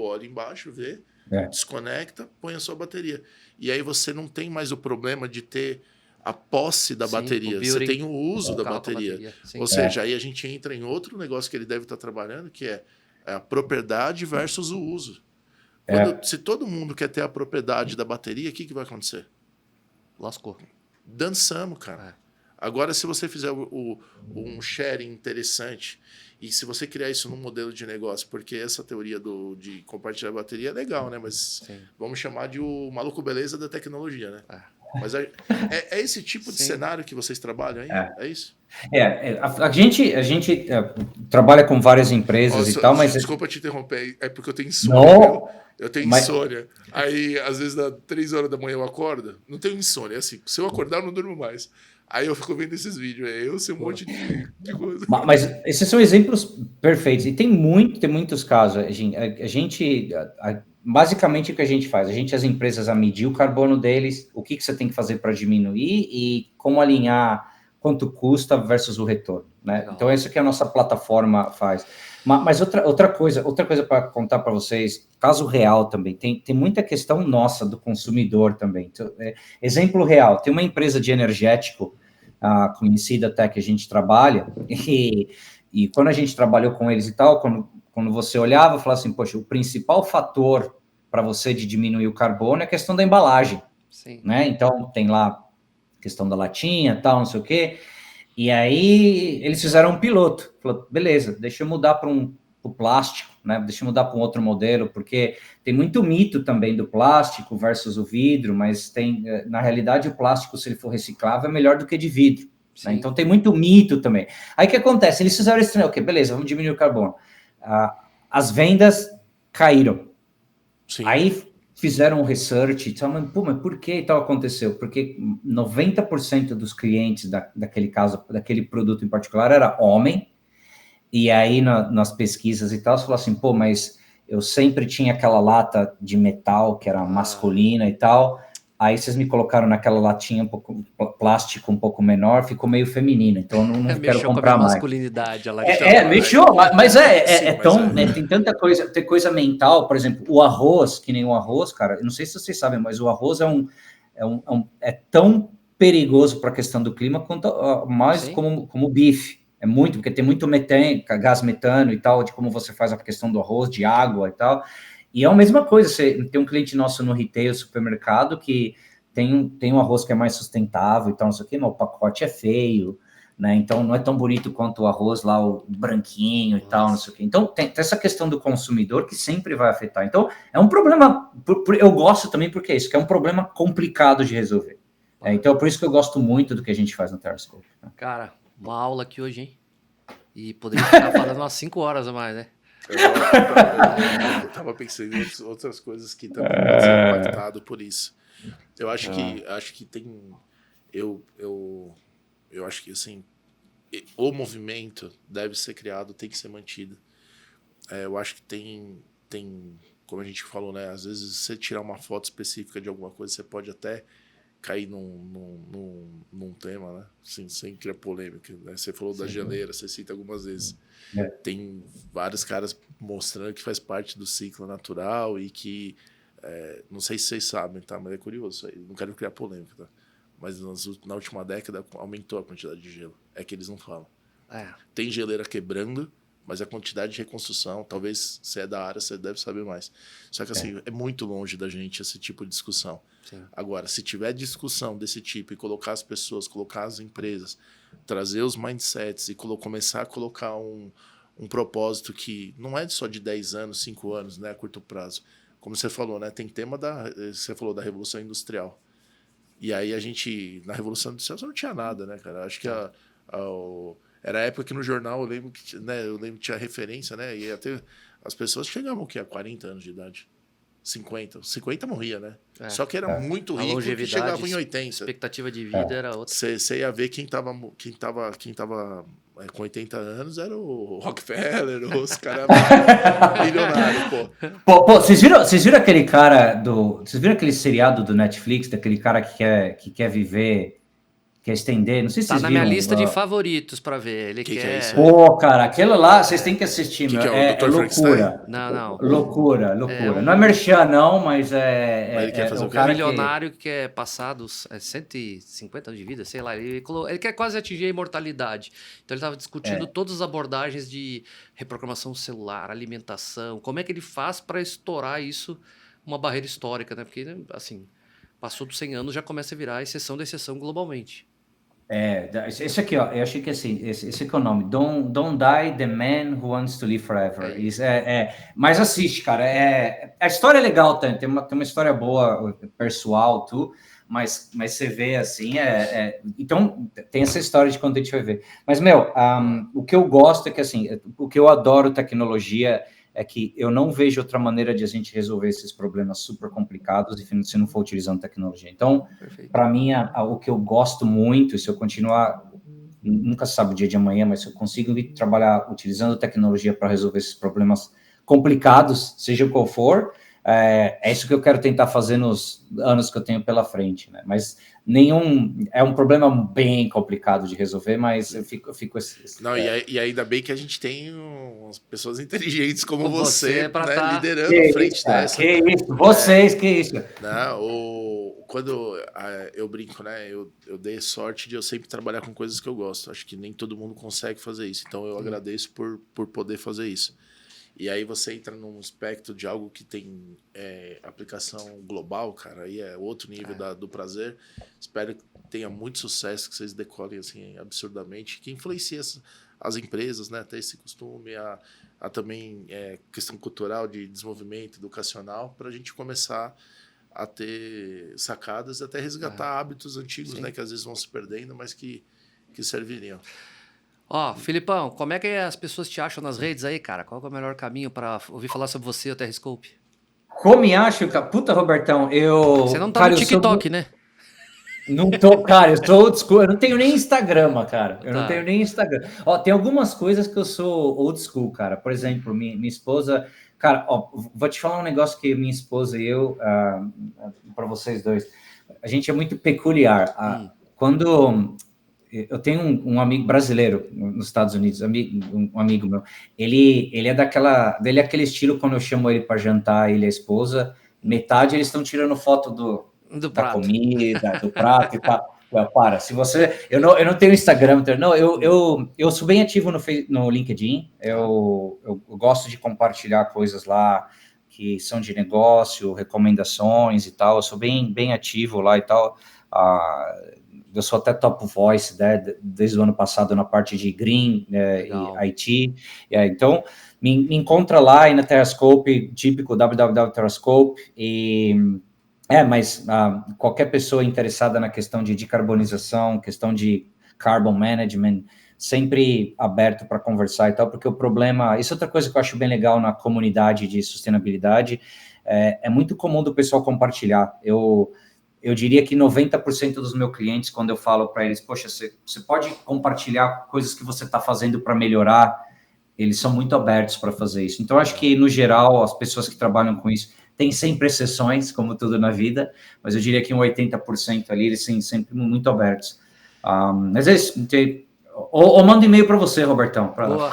olha embaixo, vê, desconecta, põe a sua bateria. E aí você não tem mais o problema de ter a posse da bateria. Você tem o uso da bateria. Ou seja, aí a gente entra em outro negócio que ele deve estar trabalhando, que é a propriedade versus o uso. Se todo mundo quer ter a propriedade da bateria, o que vai acontecer? Lascou. Dançamos, cara. Agora, se você fizer um sharing interessante e se você criar isso num modelo de negócio, porque essa teoria de compartilhar a bateria é legal, né? Mas vamos chamar de o maluco beleza da tecnologia, né? Mas é esse tipo de cenário que vocês trabalham aí? É isso? A gente trabalha com várias empresas e tal, mas... Desculpa te interromper, é porque eu tenho insônia. Eu tenho insônia. Aí, às vezes, às 3 horas da manhã eu acordo. Não tenho insônia, é assim. Se eu acordar, eu não durmo mais. Aí eu fico vendo esses vídeos, eu sei um monte de coisa. Mas esses são exemplos perfeitos. E tem muitos casos. Basicamente, o que a gente faz? A gente, as empresas, a medir o carbono deles, o que você tem que fazer para diminuir e como alinhar quanto custa versus o retorno, né? Então, isso que a nossa plataforma faz. Mas outra coisa para contar para vocês, caso real também, tem muita questão nossa do consumidor também. Então, exemplo real, tem uma empresa de energético conhecida até que a gente trabalha, e quando a gente trabalhou com eles e tal, quando você olhava, falava assim, poxa, o principal fator para você de diminuir o carbono é a questão da embalagem, né? Então, tem lá a questão da latinha, tal, não sei o quê. E aí, eles fizeram um piloto. Falou, beleza, deixa eu mudar para o plástico, né? Deixa eu mudar para um outro modelo, porque tem muito mito também do plástico versus o vidro, mas na realidade, o plástico, se ele for reciclável, é melhor do que de vidro. Né? Então, tem muito mito também. Aí, o que acontece? Eles fizeram esse treinamento, ok, beleza, vamos diminuir o carbono. As vendas caíram. Sim. Aí, fizeram um research e tal, mas por que tal aconteceu? Porque 90% dos clientes daquele produto em particular era homem, e aí nas pesquisas e tal, você falou assim, mas eu sempre tinha aquela lata de metal que era masculina e tal, aí vocês me colocaram naquela latinha plástico um pouco menor, ficou meio feminina, então eu não quero comprar mais. Masculinidade, ela mexeu, mas tem tanta coisa, tem coisa mental, por exemplo, o arroz, que nem o arroz, cara, eu não sei se vocês sabem, mas o arroz é tão perigoso para a questão do clima quanto mais como o bife. É muito, porque tem muito gás metano e tal, de como você faz a questão do arroz, de água e tal. E é a mesma coisa, você tem um cliente nosso no retail, supermercado, que tem um arroz que é mais sustentável e tal, não sei o quê, mas o pacote é feio, né? Então não é tão bonito quanto o arroz lá, o branquinho e tal, não sei o quê. Então tem essa questão do consumidor que sempre vai afetar. Então é um problema, eu gosto também porque é isso, que é um problema complicado de resolver. Então é por isso que eu gosto muito do que a gente faz no Terrascope. Né? Cara, uma aula aqui hoje, hein? E poderia ficar falando umas 5 horas a mais, né? Eu tava pensando em outras coisas que também podem ser impactado por isso. Eu acho que tem... Eu acho que, assim, o movimento deve ser criado, tem que ser mantido. Eu acho que tem, como a gente falou, né? Às vezes, você tirar uma foto específica de alguma coisa, você pode até cair num tema, né? Assim, sem criar polêmica. Né? Você falou da geleira, você cita algumas vezes. Tem vários caras mostrando que faz parte do ciclo natural e que, não sei se vocês sabem, tá? Mas é curioso isso aí. Não quero criar polêmica, tá? Mas na última década aumentou a quantidade de gelo. É que eles não falam. Tem geleira quebrando, mas a quantidade de reconstrução, talvez você é da área, você deve saber mais. Só que assim, é muito longe da gente esse tipo de discussão. Sim. Agora, se tiver discussão desse tipo e colocar as pessoas, colocar as empresas, trazer os mindsets e começar a colocar um propósito que não é só de 10 anos, 5 anos, né, a curto prazo. Como você falou, né, tem tema você falou da Revolução Industrial. E aí a gente, na Revolução Industrial, não tinha nada, né, cara? Acho que era a época que no jornal, eu lembro que tinha referência, né? E até as pessoas chegavam a 40 anos de idade. 50 morria, né? Só que era muito rico que chegava em 80. A expectativa de vida era outra. Você ia ver quem tava com 80 anos era o Rockefeller, os caras milionários, pô. Vocês viram aquele cara vocês viram aquele seriado do Netflix, daquele cara que quer viver... Quer estender, não sei se vocês viram. Tá na minha lista de favoritos pra ver. Ele que é isso? Pô, cara, aquilo lá, vocês têm que assistir, meu. É loucura. Não. Loucura. Não é merchan, não, mas Mas ele quer fazer um cara milionário que quer passar dos 150 anos de vida, sei lá. Ele quer quase atingir a imortalidade. Então ele tava discutindo todas as abordagens de reprogramação celular, alimentação, como é que ele faz para estourar isso, uma barreira histórica, né? Porque, assim, passou dos 100 anos, já começa a virar a exceção da exceção globalmente. Esse aqui, ó, eu achei que assim, esse aqui é o nome, Don't Die the Man Who Wants to Live Forever. Mas assiste, cara, a história é legal, tem uma história boa, pessoal, mas você vê assim, então tem essa história de quando a gente vai ver. Mas, meu, o que eu gosto é que, assim, o que eu adoro tecnologia é que eu não vejo outra maneira de a gente resolver esses problemas super complicados se não for utilizando tecnologia. Então, para mim, o que eu gosto muito, se eu continuar, nunca se sabe o dia de amanhã, mas se eu consigo trabalhar utilizando tecnologia para resolver esses problemas complicados, seja qual for, é isso que eu quero tentar fazer nos anos que eu tenho pela frente, né? Mas é um problema bem complicado de resolver, mas eu fico não, e ainda bem que a gente tem umas pessoas inteligentes como você né, tá... liderando a frente dessa. Que isso, vocês, que isso. Não, quando eu brinco, né? Eu dei sorte de eu sempre trabalhar com coisas que eu gosto. Acho que nem todo mundo consegue fazer isso. Então eu agradeço por poder fazer isso. E aí você entra num espectro de algo que tem aplicação global, cara, aí é outro nível do prazer. Espero que tenha muito sucesso, que vocês decolem assim absurdamente, que influencia as empresas, né, ter esse costume, a também questão cultural de desenvolvimento educacional, para a gente começar a ter sacadas, até resgatar hábitos antigos, né, que às vezes vão se perdendo, mas que serviriam. Filipão, como é que as pessoas te acham nas redes aí, cara? Qual é o melhor caminho para ouvir falar sobre você, o Terrascope? Como me acho, cara? Puta, Robertão, Você não tá no TikTok, né? Não tô, cara, eu sou old school, eu não tenho nem Instagram, cara. Eu não tenho nem Instagram. Tem algumas coisas que eu sou old school, cara. Por exemplo, minha esposa... Cara, vou te falar um negócio que minha esposa e eu, para vocês dois, a gente é muito peculiar. Quando... Eu tenho um amigo brasileiro nos Estados Unidos, um amigo meu. Ele é dele é aquele estilo, quando eu chamo ele para jantar, ele e a esposa, metade eles estão tirando foto da comida, do prato e tal. Se você... Eu não tenho Instagram, não, eu sou bem ativo no LinkedIn, eu gosto de compartilhar coisas lá que são de negócio, recomendações e tal. Eu sou bem ativo lá e tal. Eu sou até top voice, né, desde o ano passado na parte de Green e IT. Então, me encontra lá aí na Terrascope, típico www.terrascope. Mas qualquer pessoa interessada na questão de decarbonização, questão de carbon management, sempre aberto para conversar e tal, porque o problema... Isso é outra coisa que eu acho bem legal na comunidade de sustentabilidade. É muito comum do pessoal compartilhar. Eu diria que 90% dos meus clientes, quando eu falo para eles, poxa, você pode compartilhar coisas que você está fazendo para melhorar, eles são muito abertos para fazer isso. Então, acho que, no geral, as pessoas que trabalham com isso, tem sempre exceções, como tudo na vida, mas eu diria que 80% ali, eles são sempre muito abertos. Às vezes, ou mando e-mail para você, Robertão. Boa.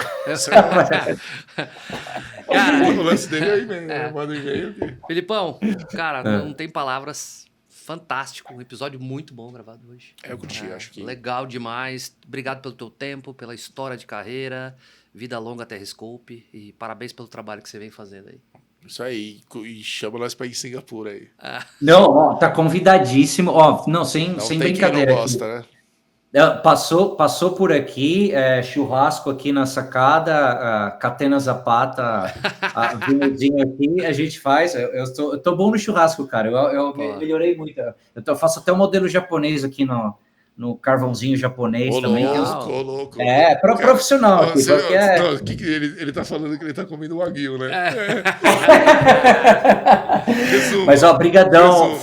Cara, o lance dele aí mesmo, manda e-mail. Filipão, cara, não tem palavras... Fantástico, um episódio muito bom gravado hoje. Eu curti, acho que... Legal demais. Obrigado pelo teu tempo, pela história de carreira, vida longa Terrascope e parabéns pelo trabalho que você vem fazendo aí. Isso aí, e chama nós para ir em Singapura aí. Não, tá convidadíssimo. Sem brincadeira. Quem não gosta, né? Passou por aqui, churrasco aqui na sacada, Catena Zapata, vinhozinho aqui, a gente faz. Eu tô bom no churrasco, cara. Eu melhorei muito. Faço até o modelo japonês aqui no carvãozinho japonês também. Louco. Profissional aqui. Ele tá falando que ele tá comendo wagyu, né? Mas, brigadão.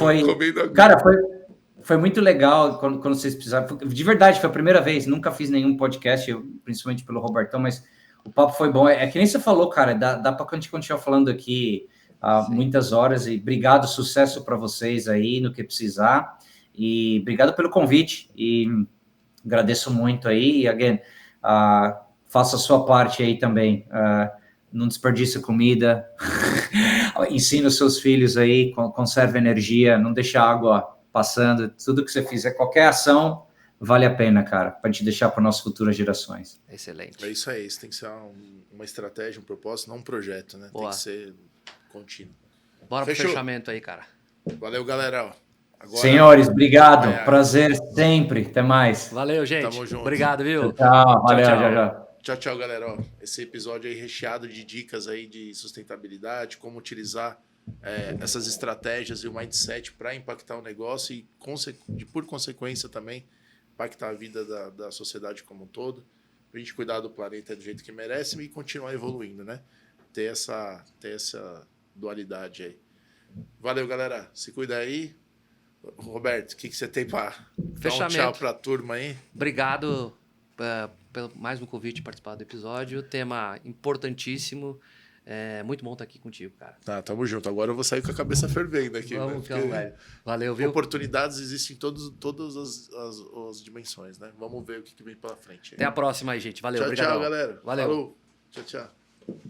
Foi muito legal quando vocês precisaram. De verdade, foi a primeira vez. Nunca fiz nenhum podcast, principalmente pelo Robertão, mas o papo foi bom. É que nem você falou, cara. Dá para a gente continuar falando aqui muitas horas. E obrigado, sucesso para vocês aí no que precisar. E obrigado pelo convite. E agradeço muito aí. E, again, faça a sua parte aí também. Não desperdice comida. Ensina os seus filhos aí. Conserve energia. Não deixe a água passando, tudo que você fizer, qualquer ação, vale a pena, cara, para te deixar para nossas futuras gerações. Excelente. É isso aí, isso tem que ser uma estratégia, um propósito, não um projeto, né? Boa. Tem que ser contínuo. Bora pro fechamento aí, cara. Valeu, galera. Agora, senhores, obrigado. Prazer sempre. Até mais. Valeu, gente. Tamo junto. Obrigado, viu? Tchau. Valeu, Tchau, galera. Esse episódio aí recheado de dicas aí de sustentabilidade, como utilizar essas estratégias e o mindset para impactar o negócio e, por consequência, também impactar a vida da sociedade como um todo, para a gente cuidar do planeta do jeito que merece e continuar evoluindo, né? Ter essa dualidade aí. Valeu, galera. Se cuida aí. Roberto, o que você tem para dar um tchau para a turma aí? Obrigado pelo mais um convite de participar do episódio. Tema importantíssimo. É muito bom estar aqui contigo, cara. Tá, tamo junto. Agora eu vou sair com a cabeça fervendo aqui. Vamos, então, velho. Valeu, viu? Oportunidades existem em todas as dimensões, né? Vamos ver o que vem pela frente. Até a próxima aí, gente. Valeu, tchau, obrigado. Tchau, galera. Valeu. Falou. Tchau.